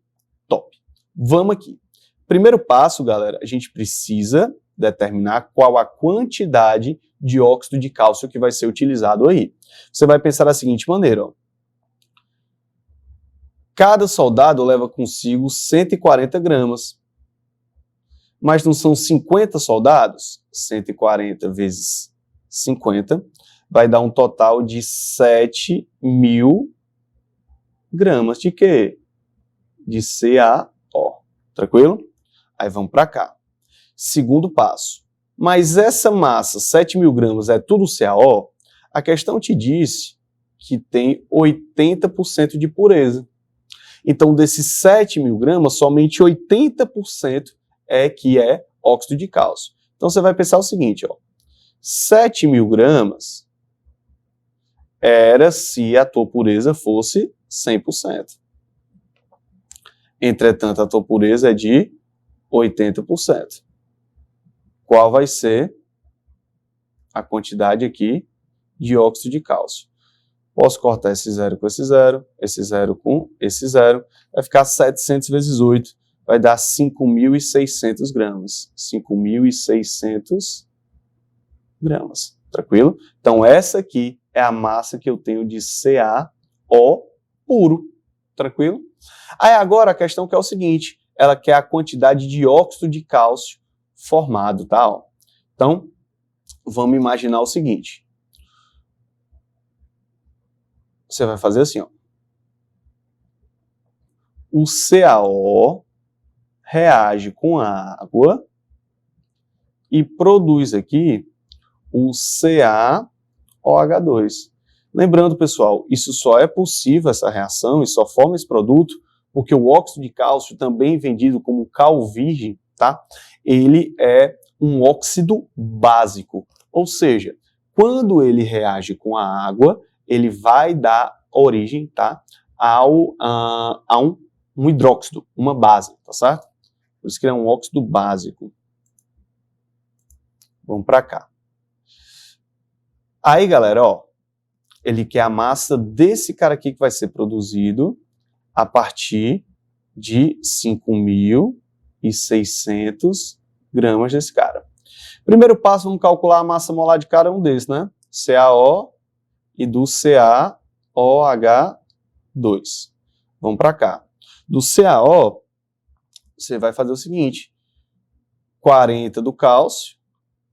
top. Vamos aqui. Primeiro passo, galera, a gente precisa determinar qual a quantidade de óxido de cálcio que vai ser utilizado aí. Você vai pensar da seguinte maneira, ó. Cada soldado leva consigo 140 gramas. Mas não são 50 soldados? 140 vezes 50 vai dar um total de 7.000 gramas de quê? De CaO. Tranquilo? Aí vamos para cá. Segundo passo. Mas essa massa, 7.000 gramas, é tudo CaO? A questão te disse que tem 80% de pureza. Então, desses 7.000 gramas, somente 80% é óxido de cálcio. Então, você vai pensar o seguinte, ó. 7.000 gramas era se a tua pureza fosse 100%. Entretanto, a tua pureza é de 80%. Qual vai ser a quantidade aqui de óxido de cálcio? Posso cortar esse zero com esse zero com esse zero, vai ficar 700 vezes 8, vai dar 5.600 gramas. 5.600 gramas, tranquilo? Então, essa aqui é a massa que eu tenho de CaO puro, tranquilo? Aí agora a questão que é o seguinte, ela quer a quantidade de óxido de cálcio formado, tá? Ó. Então, vamos imaginar o seguinte. Você vai fazer assim, ó. O CaO reage com a água e produz aqui o CaOH2. Lembrando, pessoal, isso só é possível, essa reação, e só forma esse produto, porque o óxido de cálcio, também vendido como cal virgem, tá? Ele é um óxido básico, ou seja, quando ele reage com a água, ele vai dar origem, tá, a um hidróxido, uma base, tá certo? Por isso que ele é um óxido básico. Vamos para cá. Aí, galera, ó, ele quer a massa desse cara aqui que vai ser produzido a partir de 5.600 gramas desse cara. Primeiro passo, vamos calcular a massa molar de cada um desses, né? CaO e do CaOH2. Vamos para cá. Do CaO, você vai fazer o seguinte, 40 do cálcio,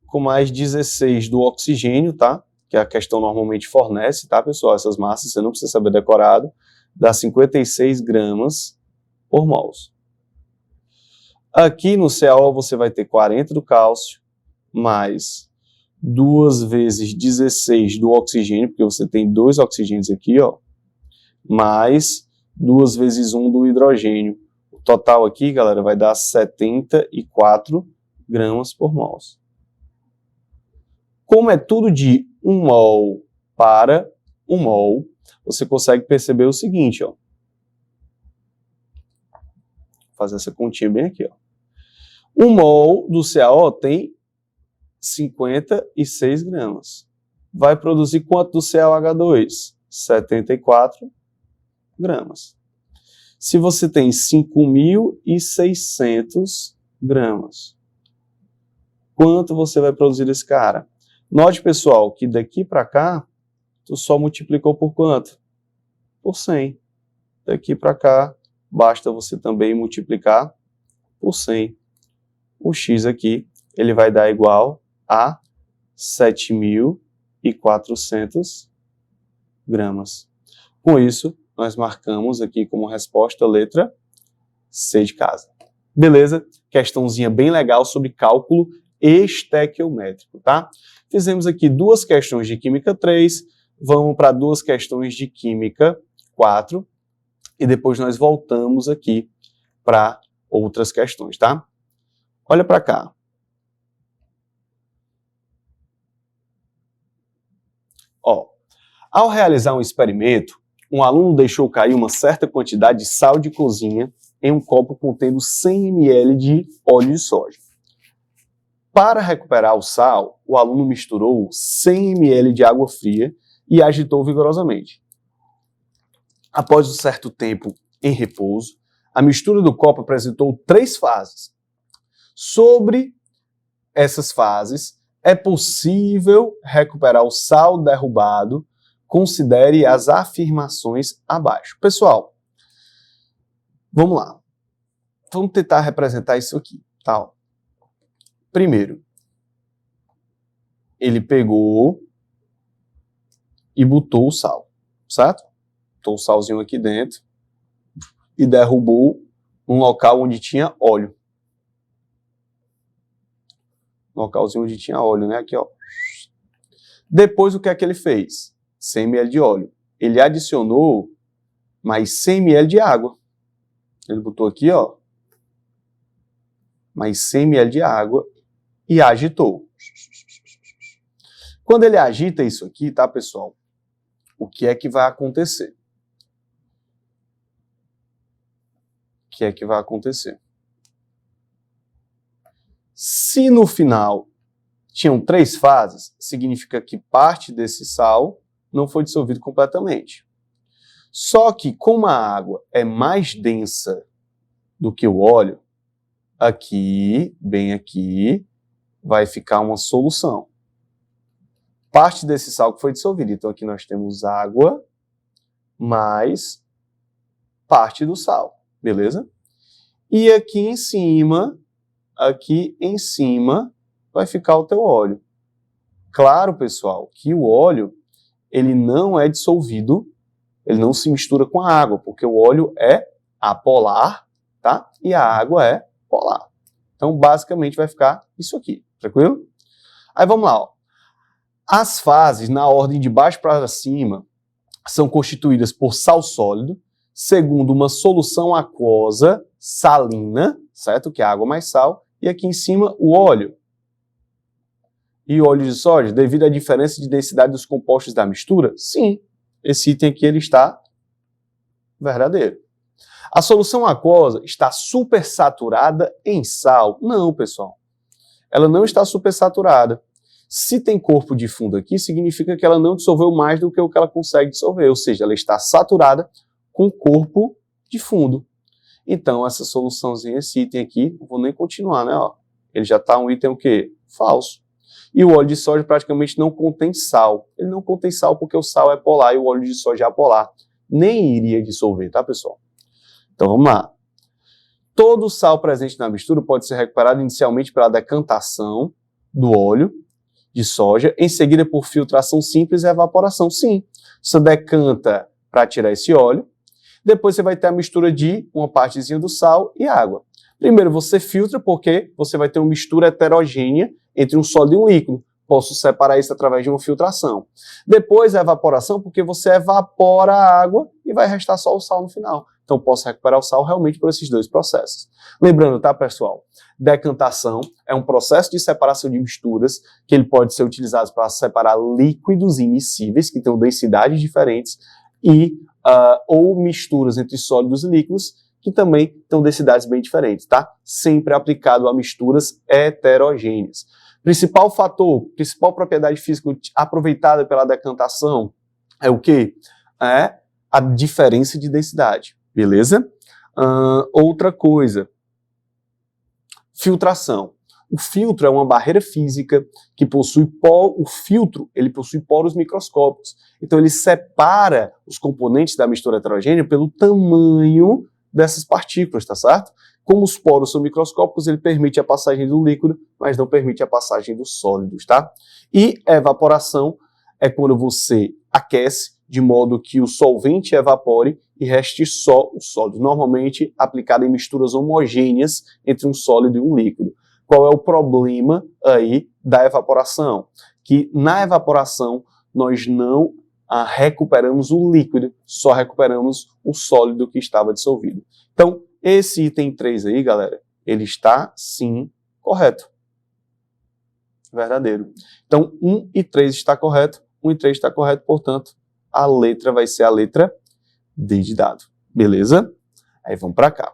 com mais 16 do oxigênio, tá? Que a questão normalmente fornece, tá, pessoal? Essas massas, você não precisa saber decorado. dá 56 gramas por mol. Aqui no CaO você vai ter 40 do cálcio, mais 2 vezes 16 do oxigênio, porque você tem 2 oxigênios aqui, ó, mais 2 vezes 1 do hidrogênio. O total aqui, galera, vai dar 74 gramas por mol. Como é tudo de 1 mol para 1 mol, você consegue perceber o seguinte, ó. Vou fazer essa continha bem aqui, ó. 1 mol do CaO tem 56 gramas. Vai produzir quanto do CaOH2? 74 gramas. Se você tem 5.600 gramas, quanto você vai produzir desse cara? Note, pessoal, que daqui para cá, tu só multiplicou por quanto? Por 100. Daqui para cá, basta você também multiplicar por 100. O X aqui, ele vai dar igual a 7.400 gramas. Com isso, nós marcamos aqui como resposta a letra C de casa. Beleza? Questãozinha bem legal sobre cálculo estequiométrico, tá? Fizemos aqui 2 questões de Química 3, vamos para 2 questões de Química 4, e depois nós voltamos aqui para outras questões, tá? Olha para cá. Ó, ao realizar um experimento, um aluno deixou cair uma certa quantidade de sal de cozinha em um copo contendo 100 ml de óleo de soja. Para recuperar o sal, o aluno misturou 100 ml de água fria e agitou vigorosamente. Após um certo tempo em repouso, a mistura do copo apresentou 3 fases. Sobre essas fases, é possível recuperar o sal derrubado. Considere as afirmações abaixo. Pessoal, vamos lá. Vamos tentar representar isso aqui, tá? Primeiro, ele pegou e botou o sal, certo? Botou o salzinho aqui dentro e derrubou num local onde tinha óleo. No localzinho onde tinha óleo, né? Aqui, ó. Depois, o que é que ele fez? 100 ml de óleo. Ele adicionou mais 100 ml de água. Ele botou aqui, ó, mais 100 ml de água e agitou. Quando ele agita isso aqui, tá, pessoal? O que é que vai acontecer? O que é que vai acontecer? Se no final tinham 3 fases, significa que parte desse sal não foi dissolvido completamente. Só que como a água é mais densa do que o óleo, aqui, bem aqui, vai ficar uma solução. Parte desse sal que foi dissolvido. Então aqui nós temos água mais parte do sal, beleza? E aqui em cima vai ficar o teu óleo. Claro, pessoal, que o óleo ele não é dissolvido, ele não se mistura com a água, porque o óleo é apolar, tá? E a água é polar. Então, basicamente, vai ficar isso aqui, tranquilo? Aí vamos lá, ó. As fases, na ordem de baixo para cima, são constituídas por sal sólido, segundo uma solução aquosa salina, certo? Que é água mais sal, e aqui em cima o óleo. E o óleo de soja, devido à diferença de densidade dos compostos da mistura? Sim, esse item aqui ele está verdadeiro. A solução aquosa está supersaturada em sal? Não, pessoal. Ela não está supersaturada. Se tem corpo de fundo aqui, significa que ela não dissolveu mais do que o que ela consegue dissolver, ou seja, ela está saturada com corpo de fundo. Então, essa soluçãozinha, esse item aqui, não vou nem continuar, né? Ó, ele já está um item o quê? Falso. E o óleo de soja praticamente não contém sal. Ele não contém sal porque o sal é polar e o óleo de soja é apolar. Nem iria dissolver, tá, pessoal? Então, vamos lá. Todo o sal presente na mistura pode ser recuperado inicialmente pela decantação do óleo de soja, em seguida por filtração simples e evaporação. Sim, você decanta para tirar esse óleo, Depois você vai ter a mistura de uma partezinha do sal e água. Primeiro você filtra porque você vai ter uma mistura heterogênea entre um sólido e um líquido. Posso separar isso através de uma filtração. Depois a evaporação, porque você evapora a água e vai restar só o sal no final. Então posso recuperar o sal realmente por esses dois processos. Lembrando, tá, pessoal? Decantação é um processo de separação de misturas que ele pode ser utilizado para separar líquidos immiscíveis, que têm densidades diferentes, ou misturas entre sólidos e líquidos, que também têm densidades bem diferentes, tá? Sempre aplicado a misturas heterogêneas. Principal fator, principal propriedade física aproveitada pela decantação é o quê? É a diferença de densidade, beleza? Outra coisa, filtração. O filtro é uma barreira física que possui ele possui poros microscópicos. Então ele separa os componentes da mistura heterogênea pelo tamanho dessas partículas, tá certo? Como os poros são microscópicos, ele permite a passagem do líquido, mas não permite a passagem dos sólidos, tá? E evaporação é quando você aquece de modo que o solvente evapore e reste só o sólido, normalmente aplicado em misturas homogêneas entre um sólido e um líquido. Qual é o problema aí da evaporação? Que na evaporação nós não recuperamos o líquido, só recuperamos o sólido que estava dissolvido. Então, esse item 3 aí, galera, ele está, sim, correto. Verdadeiro. Então, 1 e 3 está correto, 1 e 3 está correto, portanto, a letra vai ser a letra D de dado. Beleza? Aí vamos para cá.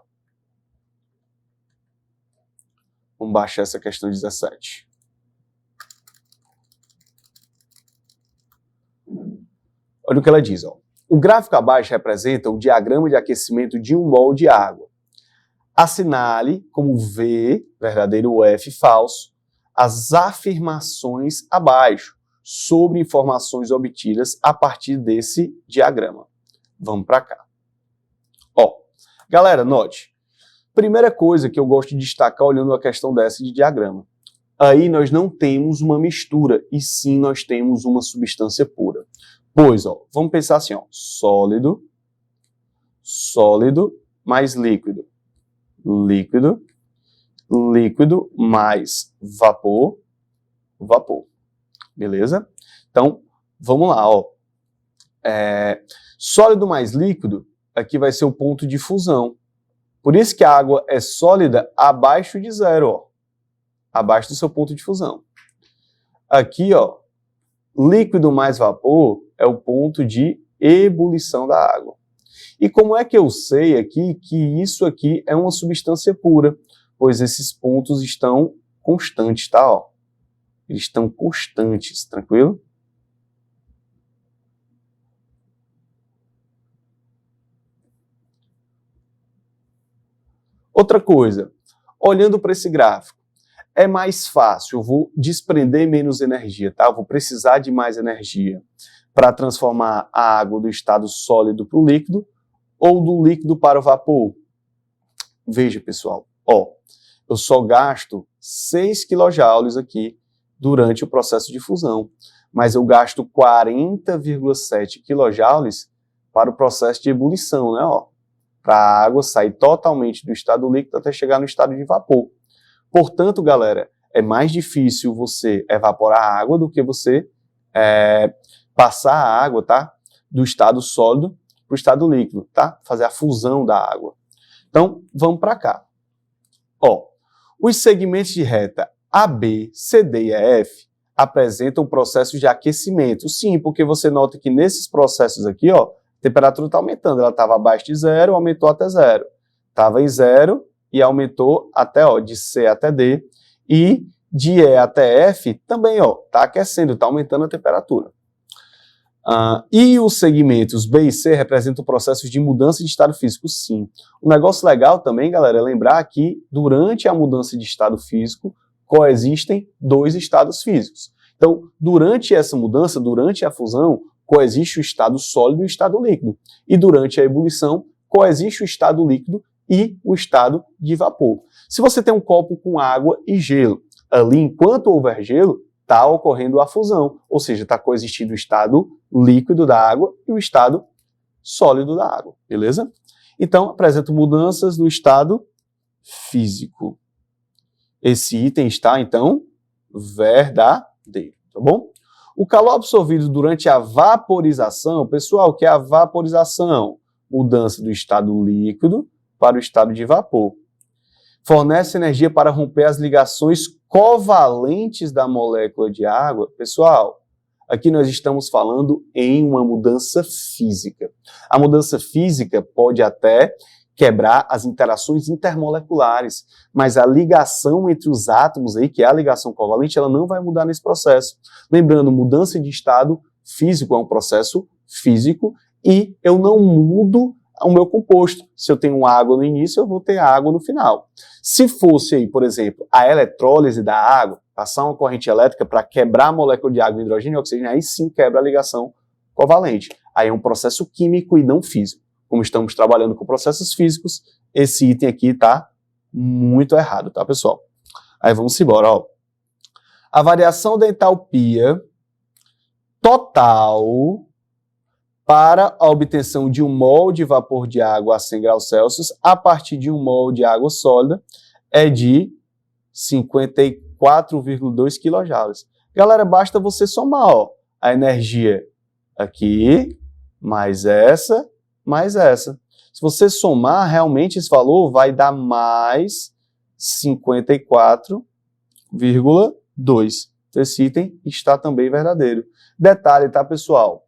Vamos baixar essa questão 17. Olha o que ela diz, ó. O gráfico abaixo representa o diagrama de aquecimento de um mol de água. Assinale como V, verdadeiro, ou F, falso, as afirmações abaixo sobre informações obtidas a partir desse diagrama. Vamos para cá. Ó, galera, note. Primeira coisa que eu gosto de destacar olhando a questão dessa de diagrama. Aí nós não temos uma mistura, e sim nós temos uma substância pura. Pois, ó, vamos pensar assim, ó, sólido, sólido mais líquido, líquido, líquido mais vapor, vapor. Beleza? Então, vamos lá, ó. Sólido mais líquido, aqui vai ser o ponto de fusão. Por isso que a água é sólida abaixo de zero, ó. Abaixo do seu ponto de fusão. Aqui, ó, líquido mais vapor é o ponto de ebulição da água. E como é que eu sei aqui que isso aqui é uma substância pura? Pois esses pontos estão constantes, tá? Ó. Eles estão constantes, tranquilo? Outra coisa, olhando para esse gráfico, é mais fácil, eu vou desprender menos energia, tá? Eu vou precisar de mais energia para transformar a água do estado sólido para o líquido ou do líquido para o vapor. Veja, pessoal, ó, eu só gasto 6 kJ aqui durante o processo de fusão, mas eu gasto 40,7 kJ para o processo de ebulição, né? Ó, para a água sair totalmente do estado líquido até chegar no estado de vapor. Portanto, galera, é mais difícil você evaporar a água do que você passar a água, tá? Do estado sólido para o estado líquido, tá? Fazer a fusão da água. Então, vamos para cá. Ó, os segmentos de reta AB, CD e EF apresentam processos de aquecimento. Sim, porque você nota que nesses processos aqui, ó, a temperatura está aumentando. Ela estava abaixo de zero, aumentou até zero. Estava em zero e aumentou até, ó, de C até D. E de E até F também, ó, está aquecendo, está aumentando a temperatura. E os segmentos B e C representam processos de mudança de estado físico, sim. Um negócio legal também, galera, é lembrar que durante a mudança de estado físico coexistem dois estados físicos. Então, durante essa mudança, durante a fusão, coexiste o estado sólido e o estado líquido. E durante a ebulição, coexiste o estado líquido e o estado de vapor. Se você tem um copo com água e gelo, ali, enquanto houver gelo, está ocorrendo a fusão, ou seja, está coexistindo o estado líquido da água e o estado sólido da água, beleza? Então, apresenta mudanças no estado físico. Esse item está, então, verdadeiro, tá bom? O calor absorvido durante a vaporização, pessoal, o que é a vaporização? Mudança do estado líquido para o estado de vapor. Fornece energia para romper as ligações covalentes da molécula de água. Pessoal, aqui nós estamos falando em uma mudança física. A mudança física pode até quebrar as interações intermoleculares, mas a ligação entre os átomos aí, que é a ligação covalente, ela não vai mudar nesse processo. Lembrando, mudança de estado físico é um processo físico e eu não mudo o meu composto. Se eu tenho água no início, eu vou ter água no final. Se fosse aí, por exemplo, a eletrólise da água, passar uma corrente elétrica para quebrar a molécula de água, hidrogênio e oxigênio, aí sim quebra a ligação covalente. Aí é um processo químico e não físico. Como estamos trabalhando com processos físicos, esse item aqui está muito errado, tá, pessoal? Aí vamos embora, ó. A variação da entalpia total para a obtenção de 1 mol de vapor de água a 100 graus Celsius a partir de 1 mol de água sólida é de 54,2 kJ. Galera, basta você somar, ó, a energia aqui, mais essa. Se você somar, realmente esse valor vai dar mais 54,2. Esse item está também verdadeiro. Detalhe, tá, pessoal?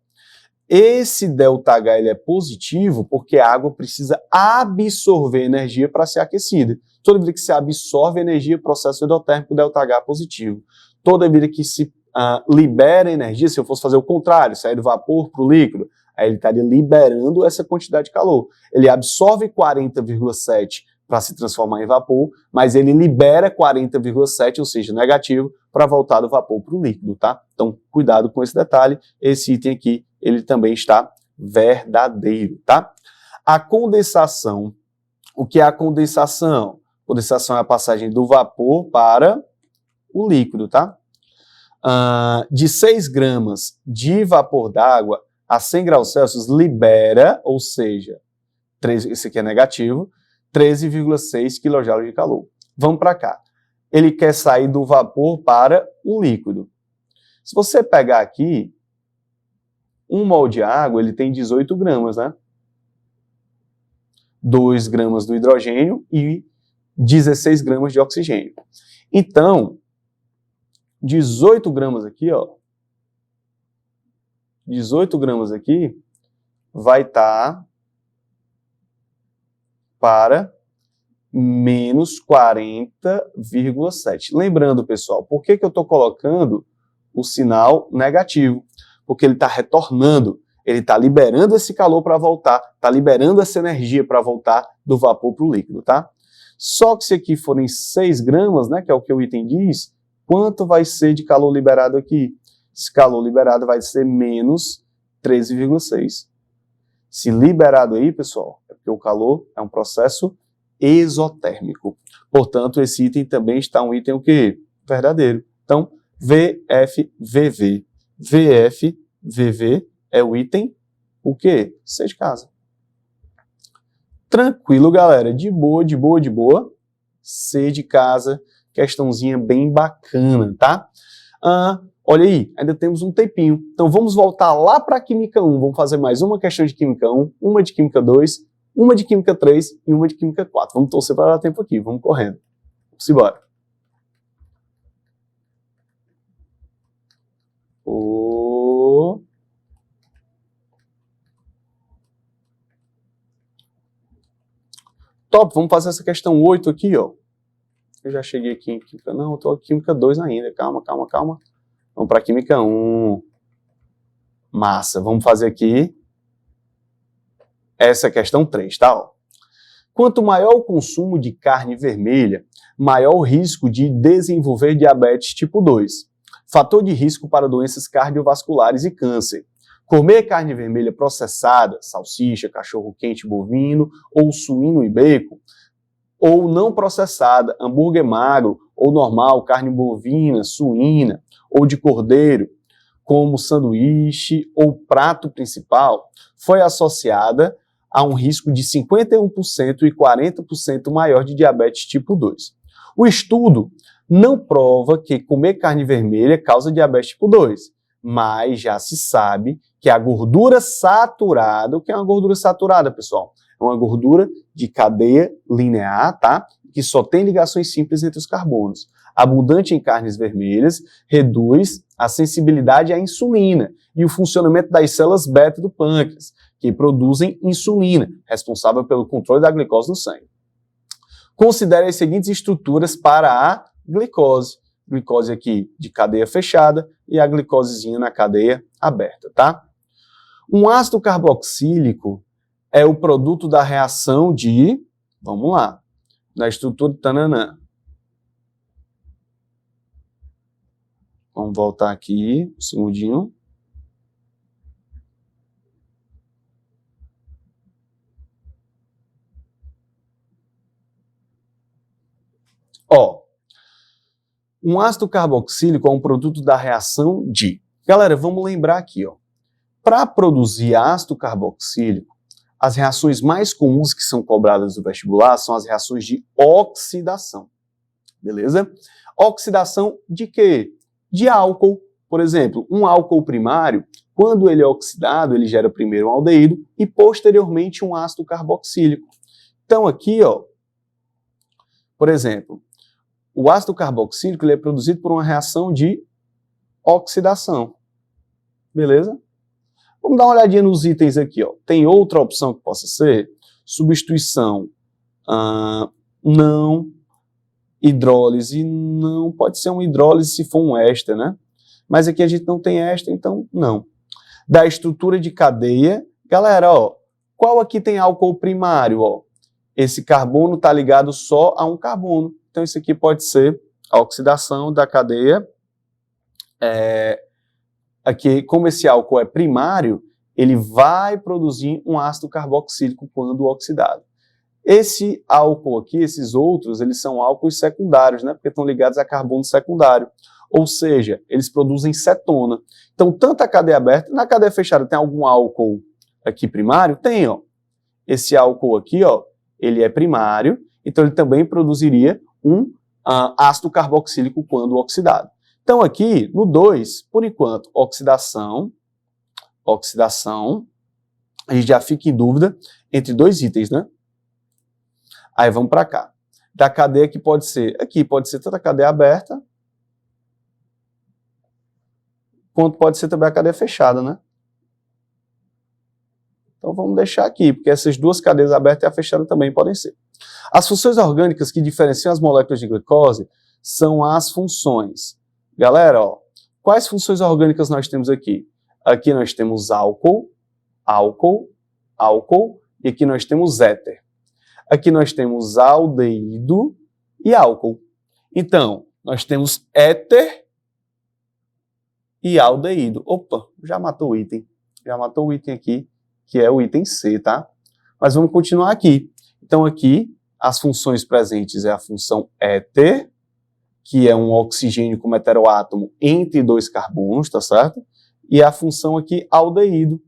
Esse ΔH ele é positivo porque a água precisa absorver energia para ser aquecida. Toda vida que se absorve energia, processo endotérmico, ΔH positivo. Toda vida que se libera energia, se eu fosse fazer o contrário, sair do vapor para o líquido, aí ele estaria liberando essa quantidade de calor. Ele absorve 40,7 para se transformar em vapor, mas ele libera 40,7, ou seja, negativo, para voltar do vapor para o líquido, tá? Então, cuidado com esse detalhe. Esse item aqui, ele também está verdadeiro, tá? A condensação. O que é a condensação? Condensação é a passagem do vapor para o líquido, tá? De 6 gramas de vapor d'água a 100 graus Celsius libera, ou seja, esse aqui é negativo, 13,6 kJ de calor. Vamos para cá. Ele quer sair do vapor para o líquido. Se você pegar aqui, 1 mol de água, ele tem 18 gramas, né? 2 gramas do hidrogênio e 16 gramas de oxigênio. Então, 18 gramas aqui, ó. 18 gramas aqui vai estar para menos 40,7. Lembrando, pessoal, por que eu estou colocando o sinal negativo? Porque ele está retornando, ele está liberando esse calor para voltar, está liberando essa energia para voltar do vapor para o líquido, tá? Só que se aqui forem 6 gramas, né, que é o que o item diz, quanto vai ser de calor liberado aqui? Esse calor liberado vai ser menos 13,6. Se liberado aí, pessoal, é porque o calor é um processo exotérmico. Portanto, esse item também está um item o quê? Verdadeiro. Então, VFVV. VFVV é o item o quê? C de casa. Tranquilo, galera. De boa, de boa, de boa. C de casa. Questãozinha bem bacana, tá? Olha aí, ainda temos um tempinho. Então vamos voltar lá para a Química 1. Vamos fazer mais uma questão de Química 1, uma de Química 2, uma de Química 3 e uma de Química 4. Vamos torcer para dar tempo aqui. Vamos correndo. Vamos embora. Top, vamos fazer essa questão 8 aqui, ó. Eu já cheguei aqui em Química... Não, eu estou em Química 2 ainda. Calma. Vamos para a Química 1. Massa. Vamos fazer aqui essa questão 3, tá? Ó. Quanto maior o consumo de carne vermelha, maior o risco de desenvolver diabetes tipo 2. Fator de risco para doenças cardiovasculares e câncer. Comer carne vermelha processada, salsicha, cachorro-quente bovino ou suíno e bacon, ou não processada, hambúrguer magro ou normal, carne bovina, suína ou de cordeiro, como sanduíche ou prato principal, foi associada a um risco de 51% e 40% maior de diabetes tipo 2. O estudo não prova que comer carne vermelha causa diabetes tipo 2, mas já se sabe que a gordura saturada, o que é uma gordura saturada, pessoal? É uma gordura de cadeia linear, tá? Que só tem ligações simples entre os carbonos. Abundante em carnes vermelhas reduz a sensibilidade à insulina e o funcionamento das células beta do pâncreas, que produzem insulina, responsável pelo controle da glicose no sangue. Considere as seguintes estruturas para a glicose. Glicose aqui de cadeia fechada e a glicosezinha na cadeia aberta, tá? Um ácido carboxílico é o produto da reação de, vamos lá, da estrutura tananã. Vamos voltar aqui, um segundinho. Ó, um ácido carboxílico é um produto da reação de... Galera, vamos lembrar aqui, ó. Para produzir ácido carboxílico, as reações mais comuns que são cobradas do vestibular são as reações de oxidação. Beleza? Oxidação de quê? De álcool. Por exemplo, um álcool primário, quando ele é oxidado, ele gera primeiro um aldeído e posteriormente um ácido carboxílico. Então aqui, ó, por exemplo, o ácido carboxílico ele é produzido por uma reação de oxidação. Beleza? Vamos dar uma olhadinha nos itens aqui, ó. Tem outra opção que possa ser substituição não, hidrólise não, pode ser uma hidrólise se for um éster, né? Mas aqui a gente não tem éster, então não. Da estrutura de cadeia, galera, ó, qual aqui tem álcool primário, ó? Esse carbono está ligado só a um carbono. Então isso aqui pode ser a oxidação da cadeia. Aqui, como esse álcool é primário, ele vai produzir um ácido carboxílico quando oxidado. Esse álcool aqui, esses outros, eles são álcools secundários, né? Porque estão ligados a carbono secundário. Ou seja, eles produzem cetona. Então, tanto a cadeia aberta, na cadeia fechada tem algum álcool aqui primário? Tem, ó. Esse álcool aqui, ó, ele é primário, então ele também produziria um ácido carboxílico quando oxidado. Então aqui, no 2, por enquanto, oxidação, a gente já fica em dúvida entre dois itens, né? Aí vamos para cá. Da cadeia que pode ser, aqui pode ser tanto a cadeia aberta, quanto pode ser também a cadeia fechada, né? Então vamos deixar aqui, porque essas duas cadeias abertas e a fechada também podem ser. As funções orgânicas que diferenciam as moléculas de glicose são as funções. Galera, ó, quais funções orgânicas nós temos aqui? Aqui nós temos álcool, e aqui nós temos éter. Aqui nós temos aldeído e álcool. Então, nós temos éter e aldeído. Opa, já matou o item. Já matou o item aqui, que é o item C, tá? Mas vamos continuar aqui. Então, aqui, as funções presentes é a função éter, que é um oxigênio como heteroátomo entre dois carbonos, tá certo? E a função aqui, aldeído.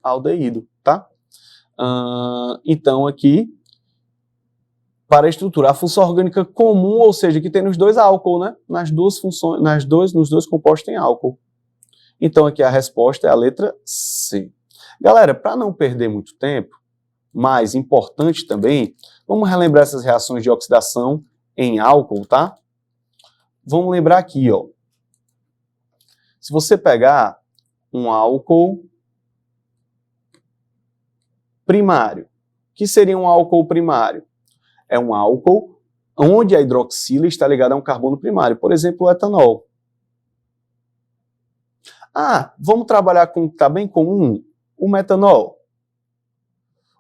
Aldeído, tá? Então, aqui, para estruturar a função orgânica comum, ou seja, que tem nos dois álcool, né? Nas duas funções, nos dois compostos tem álcool. Então, aqui a resposta é a letra C. Galera, para não perder muito tempo, mais importante também, vamos relembrar essas reações de oxidação em álcool, tá? Vamos lembrar aqui, ó. Se você pegar um álcool primário, o que seria um álcool primário? É um álcool onde a hidroxila está ligada a um carbono primário, por exemplo, o etanol. Vamos trabalhar com o que está bem comum? O metanol.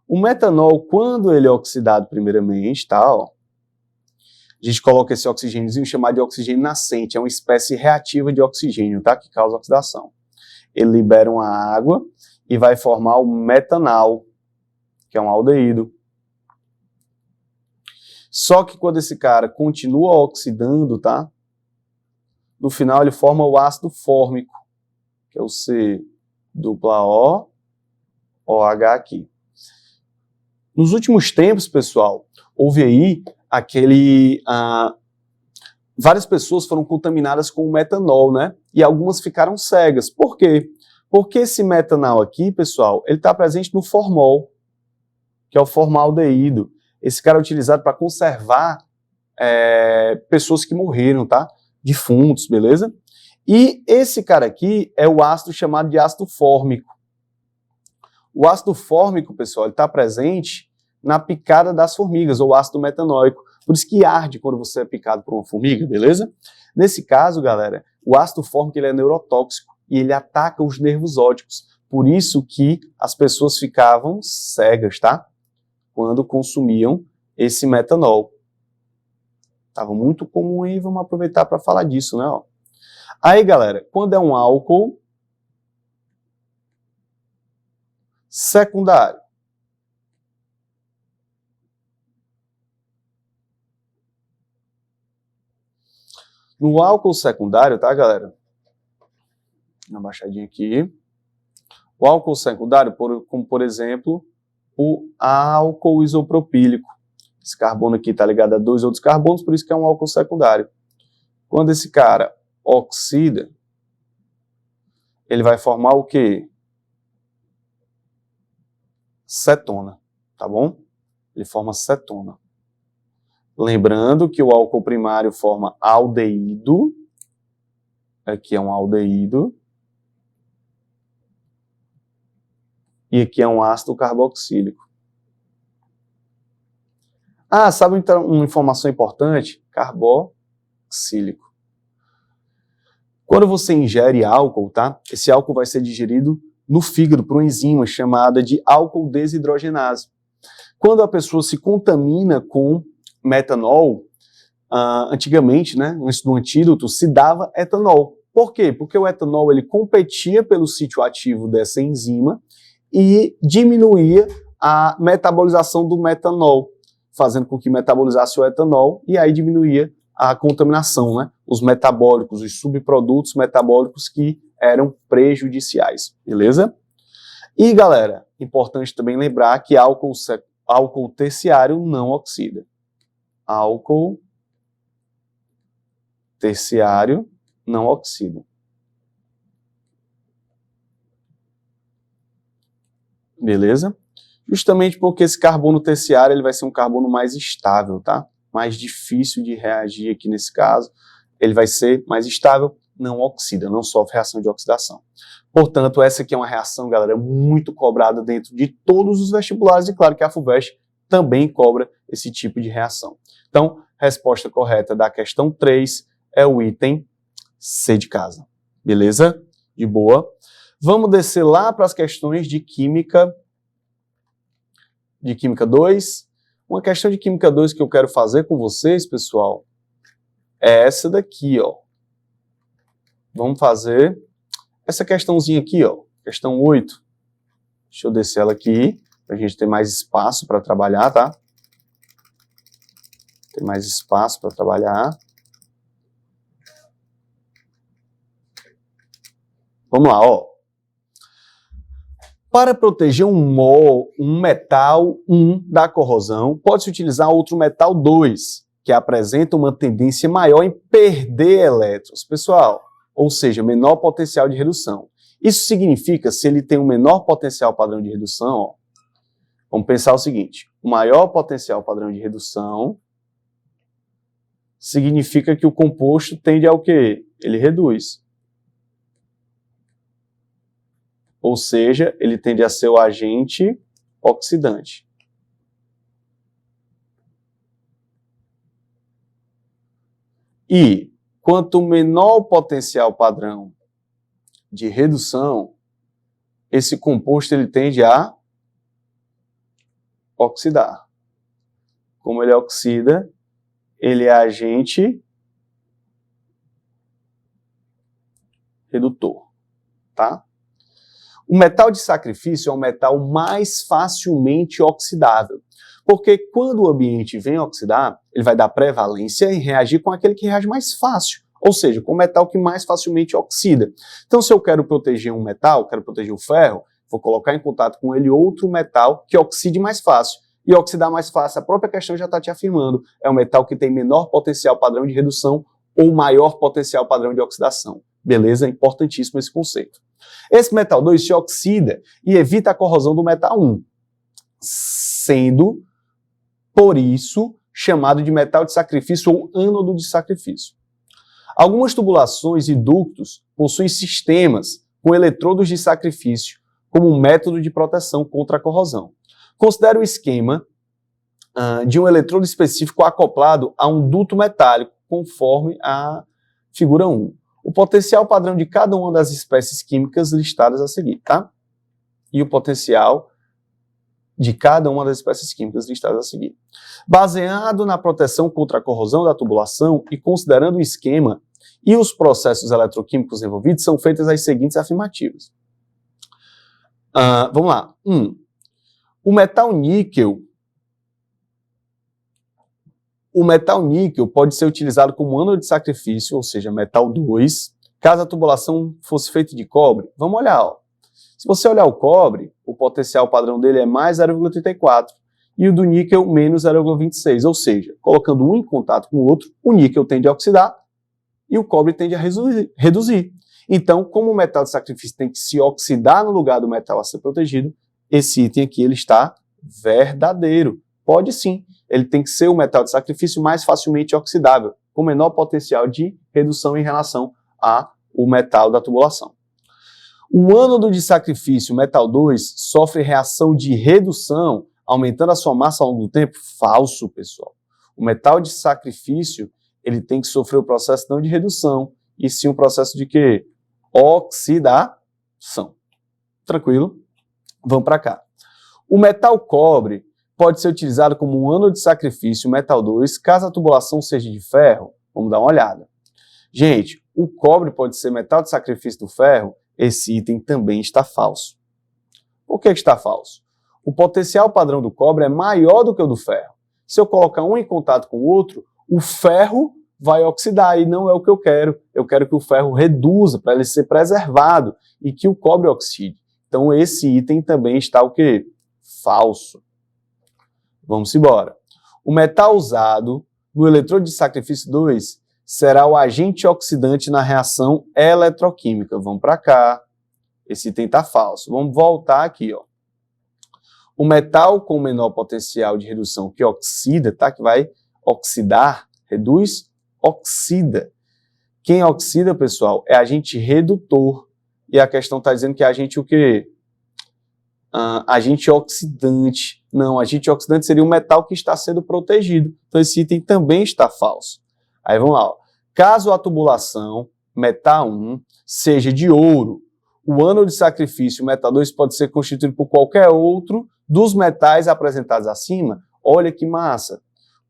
O metanol, quando ele é oxidado primeiramente, tá, ó, a gente coloca esse oxigêniozinho chamado de oxigênio nascente, é uma espécie reativa de oxigênio, tá, que causa oxidação. Ele libera uma água e vai formar o metanal, que é um aldeído. Só que quando esse cara continua oxidando, tá, no final ele forma o ácido fórmico, que é o C-O-OH aqui. Nos últimos tempos, pessoal, houve aí várias pessoas foram contaminadas com o metanol, né? E algumas ficaram cegas. Por quê? Porque esse metanol aqui, pessoal, ele está presente no formol, que é o formaldeído. Esse cara é utilizado para conservar pessoas que morreram, tá? Defuntos, beleza? E esse cara aqui é o ácido chamado de ácido fórmico. O ácido fórmico, pessoal, ele está presente na picada das formigas, ou ácido metanóico. Por isso que arde quando você é picado por uma formiga, beleza? Nesse caso, galera, o ácido fórmico ele é neurotóxico e ele ataca os nervos ópticos. Por isso que as pessoas ficavam cegas, tá? Quando consumiam esse metanol. Estava muito comum aí, vamos aproveitar para falar disso, né? Ó. Aí, galera, quando é um álcool secundário, no álcool secundário, tá, galera? Uma baixadinha aqui. O álcool secundário, como por exemplo, o álcool isopropílico. Esse carbono aqui está ligado a dois outros carbonos, por isso que é um álcool secundário. Quando esse cara oxida, ele vai formar o quê? Cetona, tá bom? Ele forma cetona. Lembrando que o álcool primário forma aldeído. Aqui é um aldeído. E aqui é um ácido carboxílico. Ah, sabe então uma informação importante? Carboxílico. Quando você ingere álcool, tá? Esse álcool vai ser digerido no fígado por uma enzima chamada de álcool desidrogenase. Quando a pessoa se contamina com metanol, antigamente, né, antes do antídoto, se dava etanol. Por quê? Porque o etanol ele competia pelo sítio ativo dessa enzima e diminuía a metabolização do metanol, fazendo com que metabolizasse o etanol e aí diminuía a contaminação, né? Os metabólicos, os subprodutos metabólicos que eram prejudiciais, beleza? E, galera, importante também lembrar que álcool terciário não oxida. Álcool terciário não oxida. Beleza? Justamente porque esse carbono terciário ele vai ser um carbono mais estável, tá? Mais difícil de reagir aqui nesse caso. Ele vai ser mais estável, não oxida, não sofre reação de oxidação. Portanto, essa aqui é uma reação, galera, muito cobrada dentro de todos os vestibulares, e claro que a FUVEST também cobra esse tipo de reação. Então, resposta correta da questão 3 é o item C de casa. Beleza? De boa. Vamos descer lá para as questões de Química 2. Uma questão de Química 2 que eu quero fazer com vocês, pessoal, é essa daqui, ó. Vamos fazer essa questãozinha aqui, ó. Questão 8. Deixa eu descer ela aqui, para a gente ter mais espaço para trabalhar, tá? Ter mais espaço para trabalhar. Vamos lá, ó. Para proteger um metal 1 da corrosão, pode-se utilizar outro metal 2, que apresenta uma tendência maior em perder elétrons. Pessoal, ou seja, menor potencial de redução. Isso significa, se ele tem um menor potencial padrão de redução, ó, vamos pensar o seguinte, o maior potencial padrão de redução significa que o composto tende ao quê? Ele reduz. Ou seja, ele tende a ser o agente oxidante. E quanto menor o potencial padrão de redução, esse composto ele tende a oxidar. Como ele oxida, ele é agente redutor, tá? O metal de sacrifício é um metal mais facilmente oxidável, porque quando o ambiente vem oxidar, ele vai dar prevalência em reagir com aquele que reage mais fácil, ou seja, com o metal que mais facilmente oxida. Então, se eu quero proteger um metal, quero proteger o ferro, vou colocar em contato com ele outro metal que oxide mais fácil. E oxidar mais fácil, a própria questão já está te afirmando, é um metal que tem menor potencial padrão de redução ou maior potencial padrão de oxidação. Beleza? Importantíssimo esse conceito. Esse metal 2 se oxida e evita a corrosão do metal 1, sendo, por isso, chamado de metal de sacrifício ou ânodo de sacrifício. Algumas tubulações e ductos possuem sistemas com eletrodos de sacrifício como um método de proteção contra a corrosão. Considere o esquema de um eletrodo específico acoplado a um duto metálico, conforme a figura 1. O potencial padrão de cada uma das espécies químicas listadas a seguir, tá? E o potencial de cada uma das espécies químicas listadas a seguir. Baseado na proteção contra a corrosão da tubulação e considerando o esquema e os processos eletroquímicos envolvidos, são feitas as seguintes afirmativas. Vamos lá. 1. O metal níquel pode ser utilizado como ânodo de sacrifício, ou seja, metal 2, caso a tubulação fosse feita de cobre. Vamos olhar, ó. Se você olhar o cobre, o potencial padrão dele é mais 0,34 e o do níquel menos 0,26, ou seja, colocando um em contato com o outro, o níquel tende a oxidar e o cobre tende a reduzir. Então, como o metal de sacrifício tem que se oxidar no lugar do metal a ser protegido, esse item aqui ele está verdadeiro. Pode sim, ele tem que ser o metal de sacrifício mais facilmente oxidável, com menor potencial de redução em relação ao metal da tubulação. O ânodo de sacrifício, metal 2, sofre reação de redução, aumentando a sua massa ao longo do tempo? Falso, pessoal. O metal de sacrifício, ele tem que sofrer o processo não de redução, e sim um processo de quê? Oxidação. Tranquilo? Vamos para cá. O metal cobre pode ser utilizado como um ânodo de sacrifício, metal 2, caso a tubulação seja de ferro. Vamos dar uma olhada. Gente, o cobre pode ser metal de sacrifício do ferro? Esse item também está falso. Por que está falso? O potencial padrão do cobre é maior do que o do ferro. Se eu colocar um em contato com o outro, o ferro vai oxidar e não é o que eu quero. Eu quero que o ferro reduza para ele ser preservado e que o cobre oxide. Então esse item também está o quê? Falso. Vamos embora. O metal usado no eletrodo de sacrifício 2 será o agente oxidante na reação eletroquímica. Vamos para cá. Esse item está falso. Vamos voltar aqui, ó. O metal com menor potencial de redução que oxida, tá? Que vai oxidar, reduz, oxida. Quem oxida, pessoal, é agente redutor. E a questão está dizendo que é agente o quê? Agente oxidante. Não, agente oxidante seria o metal que está sendo protegido. Então esse item também está falso. Aí vamos lá. Ó. Caso a tubulação, metal 1, seja de ouro, o ânodo de sacrifício, metal 2, pode ser constituído por qualquer outro dos metais apresentados acima. Olha que massa.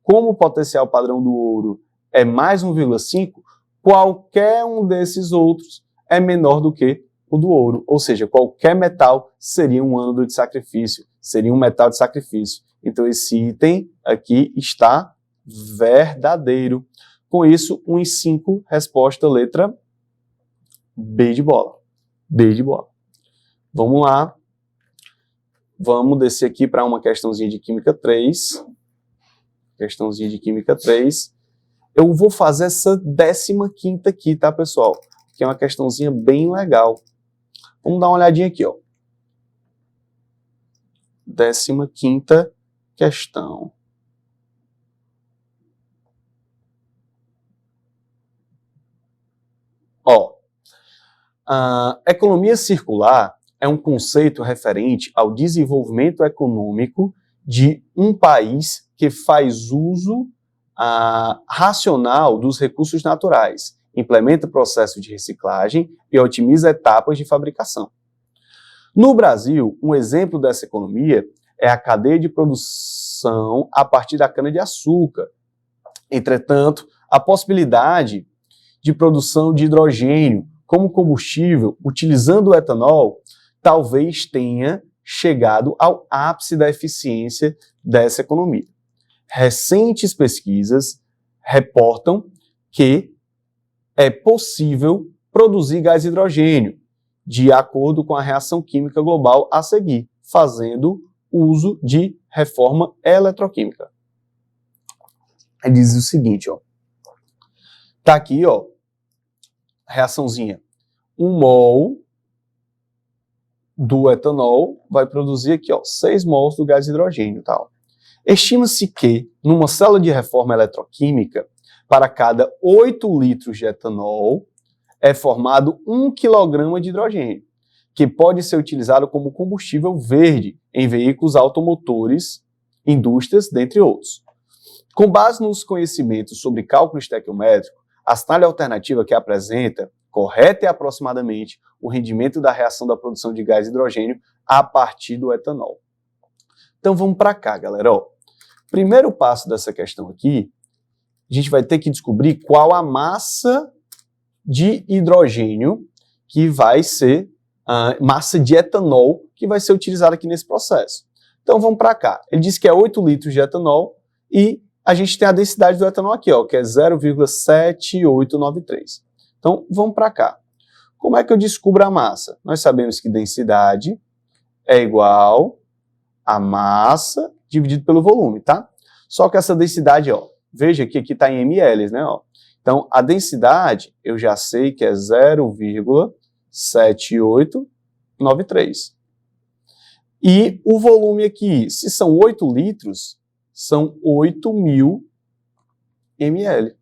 Como o potencial padrão do ouro é mais 1,5, qualquer um desses outros é menor do que o do ouro. Ou seja, qualquer metal seria um ânodo de sacrifício, seria um metal de sacrifício. Então esse item aqui está verdadeiro. Com isso, 1 em 5, resposta letra B de bola. B de bola. Vamos lá. Vamos descer aqui para uma questãozinha de Química 3. Questãozinha de Química 3. Eu vou fazer essa 15ª aqui, tá, pessoal? Que é uma questãozinha bem legal. Vamos dar uma olhadinha aqui, ó. 15ª questão. Ó, a economia circular é um conceito referente ao desenvolvimento econômico de um país que faz uso racional dos recursos naturais, implementa processo de reciclagem e otimiza etapas de fabricação. No Brasil, um exemplo dessa economia é a cadeia de produção a partir da cana-de-açúcar. Entretanto, a possibilidade de produção de hidrogênio como combustível, utilizando o etanol, talvez tenha chegado ao ápice da eficiência dessa economia. Recentes pesquisas reportam que é possível produzir gás hidrogênio, de acordo com a reação química global a seguir, fazendo uso de reforma eletroquímica. Aí diz o seguinte, ó. Tá aqui, ó, reaçãozinha. 1 mol do etanol vai produzir aqui, ó, 6 mols do gás hidrogênio, tal. Estima-se que, numa célula de reforma eletroquímica, para cada 8 litros de etanol, é formado 1 kg de hidrogênio, que pode ser utilizado como combustível verde em veículos automotores, indústrias, dentre outros. Com base nos conhecimentos sobre cálculo estequiométrico, a cenário alternativa que apresenta, correta e aproximadamente, o rendimento da reação da produção de gás hidrogênio a partir do etanol. Então vamos para cá, galera. Ó, primeiro passo dessa questão aqui, a gente vai ter que descobrir qual a massa de hidrogênio que vai ser, massa de etanol que vai ser utilizada aqui nesse processo. Então vamos para cá. Ele disse que é 8 litros de etanol e a gente tem a densidade do etanol aqui, ó, que é 0,7893. Então vamos para cá. Como é que eu descubro a massa? Nós sabemos que densidade é igual a massa dividido pelo volume, tá? Só que essa densidade, ó, veja que aqui está em ml, né? Ó. Então, a densidade, eu já sei que é 0,7893. E o volume aqui, se são 8 litros, são 8.000 ml.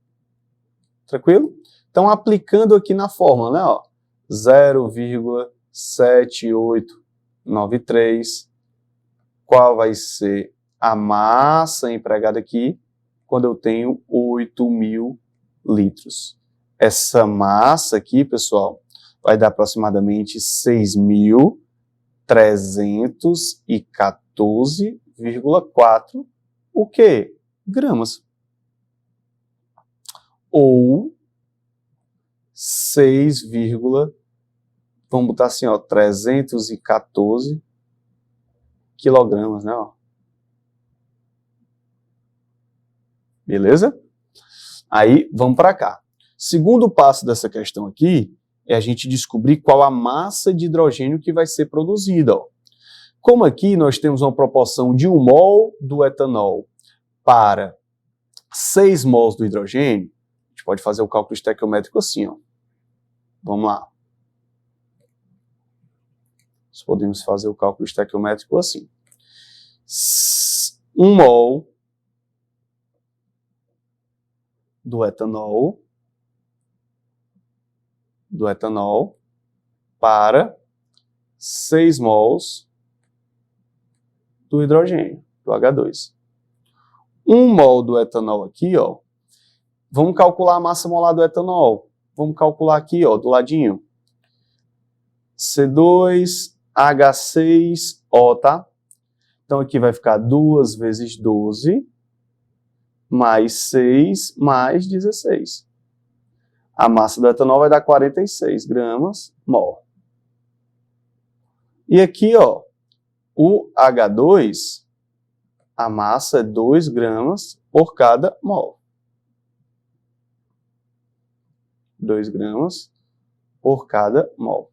Tranquilo? Então, aplicando aqui na fórmula, né? Ó, 0,7893. Qual vai ser a massa empregada aqui quando eu tenho 8.000 litros? Essa massa aqui, pessoal, vai dar aproximadamente 6.314,4 o quê? Gramas. Ou 6, vamos botar assim, ó, 314 quilogramas, né? Ó. Beleza? Aí, vamos para cá. Segundo passo dessa questão aqui é a gente descobrir qual a massa de hidrogênio que vai ser produzida. Ó. Como aqui nós temos uma proporção de 1 mol do etanol para 6 mols do hidrogênio, a gente pode fazer o cálculo estequiométrico assim, ó. Vamos lá. Nós podemos fazer o cálculo estequiométrico assim. 1 mol do etanol para 6 mols do hidrogênio, do H2. 1 mol do etanol aqui, ó. Vamos calcular a massa molar do etanol. Vamos calcular aqui, ó, do ladinho. C2H6O, tá? Então aqui vai ficar 2 vezes 12 mais 6 mais 16. A massa do etanol vai dar 46 gramas mol. E aqui, ó, o H2, a massa é 2 gramas por cada mol. 2 gramas por cada mol.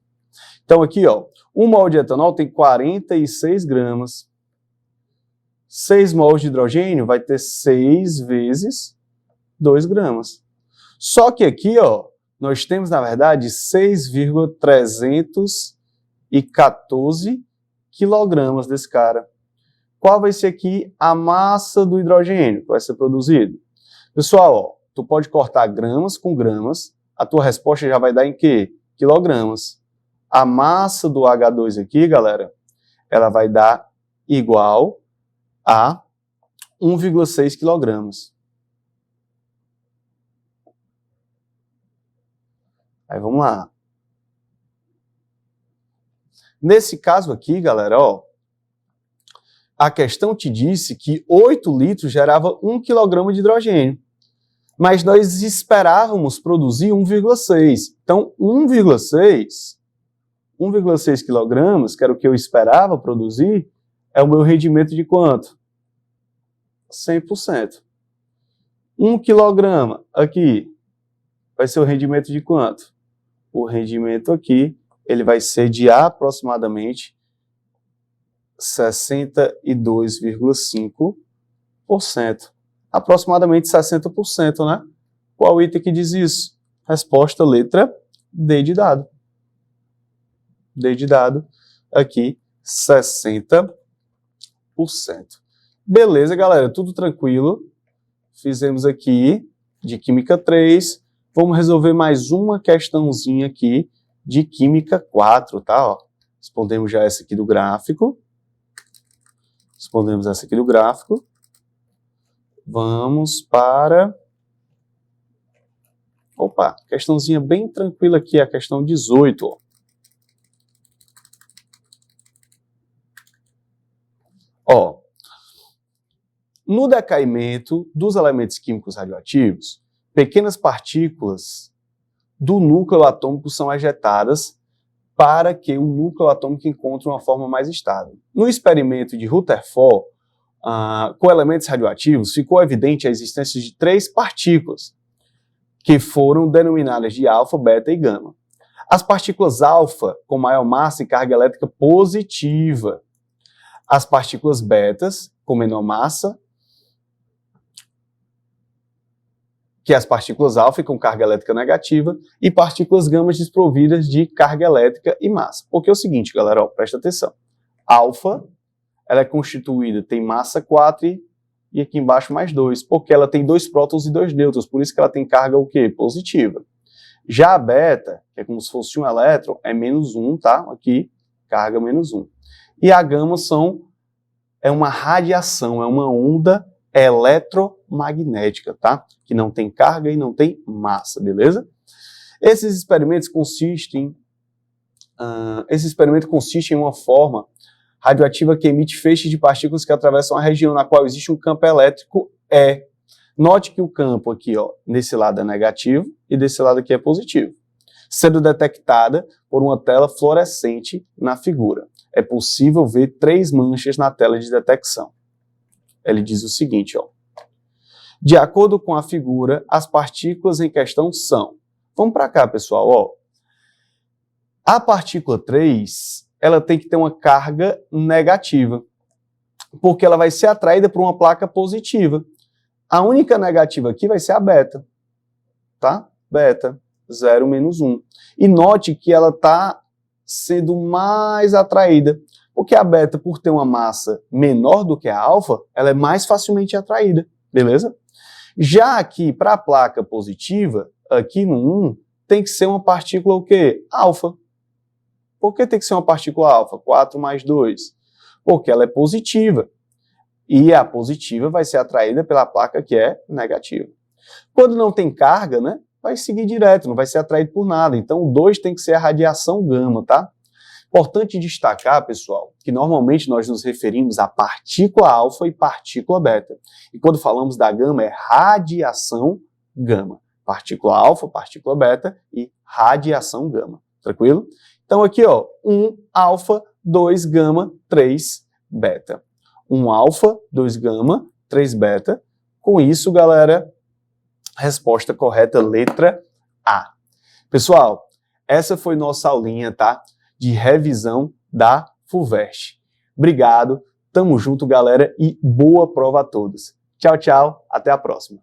Então aqui, ó, 1 mol de etanol tem 46 gramas. 6 mols de hidrogênio vai ter 6 vezes 2 gramas. Só que aqui, ó, nós temos, na verdade, 6,314 quilogramas desse cara. Qual vai ser aqui a massa do hidrogênio que vai ser produzido? Pessoal, ó, tu pode cortar gramas com gramas, a tua resposta já vai dar em quê? Quilogramas. A massa do H2 aqui, galera, ela vai dar igual a 1,6 quilogramas. Aí vamos lá. Nesse caso aqui, galera, ó, a questão te disse que 8 litros gerava 1 kg de hidrogênio. Mas nós esperávamos produzir 1,6. Então, 1,6 kg, que era o que eu esperava produzir, é o meu rendimento de quanto? 100%. 1 kg aqui vai ser o rendimento de quanto? O rendimento aqui, ele vai ser de aproximadamente 62,5%. Aproximadamente 60%, né? Qual item que diz isso? Resposta letra D de dado. D de dado, aqui, 60%. Beleza, galera, tudo tranquilo. Fizemos aqui de Química 3. Vamos resolver mais uma questãozinha aqui de Química 4, tá? Ó, respondemos já essa aqui do gráfico. Respondemos essa aqui do gráfico. Vamos para... Opa, questãozinha bem tranquila aqui, a questão 18, ó. Ó, no decaimento dos elementos químicos radioativos, pequenas partículas do núcleo atômico são ejetadas para que o núcleo atômico encontre uma forma mais estável. No experimento de Rutherford, com elementos radioativos, ficou evidente a existência de 3 partículas, que foram denominadas de alfa, beta e gama. As partículas alfa, com maior massa e carga elétrica positiva. As partículas betas, com menor massa, que as partículas alfa com carga elétrica negativa, e partículas gama desprovidas de carga elétrica e massa. Porque é o seguinte, galera, ó, presta atenção. Alfa, ela é constituída, tem massa 4 e aqui embaixo mais 2, porque ela tem 2 prótons e 2 nêutrons, por isso que ela tem carga o quê? Positiva. Já a beta, que é como se fosse um elétron, é menos 1, tá? Aqui, carga menos 1. E a gama é uma radiação, é uma onda eletromagnética, tá? Que não tem carga e não tem massa, beleza? Esses experimentos consistem em uma forma radioativa que emite feixes de partículas que atravessam a região na qual existe um campo elétrico E. Note que o campo aqui, ó, nesse lado é negativo e desse lado aqui é positivo, sendo detectada por uma tela fluorescente na figura. É possível ver 3 manchas na tela de detecção. Ele diz o seguinte, ó. De acordo com a figura, as partículas em questão são... Vamos para cá, pessoal, ó. A partícula 3, ela tem que ter uma carga negativa, porque ela vai ser atraída por uma placa positiva. A única negativa aqui vai ser a beta, tá? Beta, 0, menos 1. E note que ela está sendo mais atraída, porque a beta, por ter uma massa menor do que a alfa, ela é mais facilmente atraída, beleza? Já aqui, para a placa positiva, aqui no 1, tem que ser uma partícula o quê? Alfa. Por que tem que ser uma partícula alfa? 4 mais 2. Porque ela é positiva. E a positiva vai ser atraída pela placa que é negativa. Quando não tem carga, né, vai seguir direto, não vai ser atraído por nada. Então, o 2 tem que ser a radiação gama, tá? Importante destacar, pessoal, que normalmente nós nos referimos a partícula alfa e partícula beta. E quando falamos da gama, é radiação gama. Partícula alfa, partícula beta e radiação gama. Tranquilo? Então aqui, ó, 1 alfa, 2 gama, 3 beta. 1 alfa, 2 gama, 3 beta. Com isso, galera, resposta correta, letra A. Pessoal, essa foi nossa aulinha, tá? De revisão da FUVEST. Obrigado, tamo junto, galera, e boa prova a todos. Tchau, tchau, até a próxima.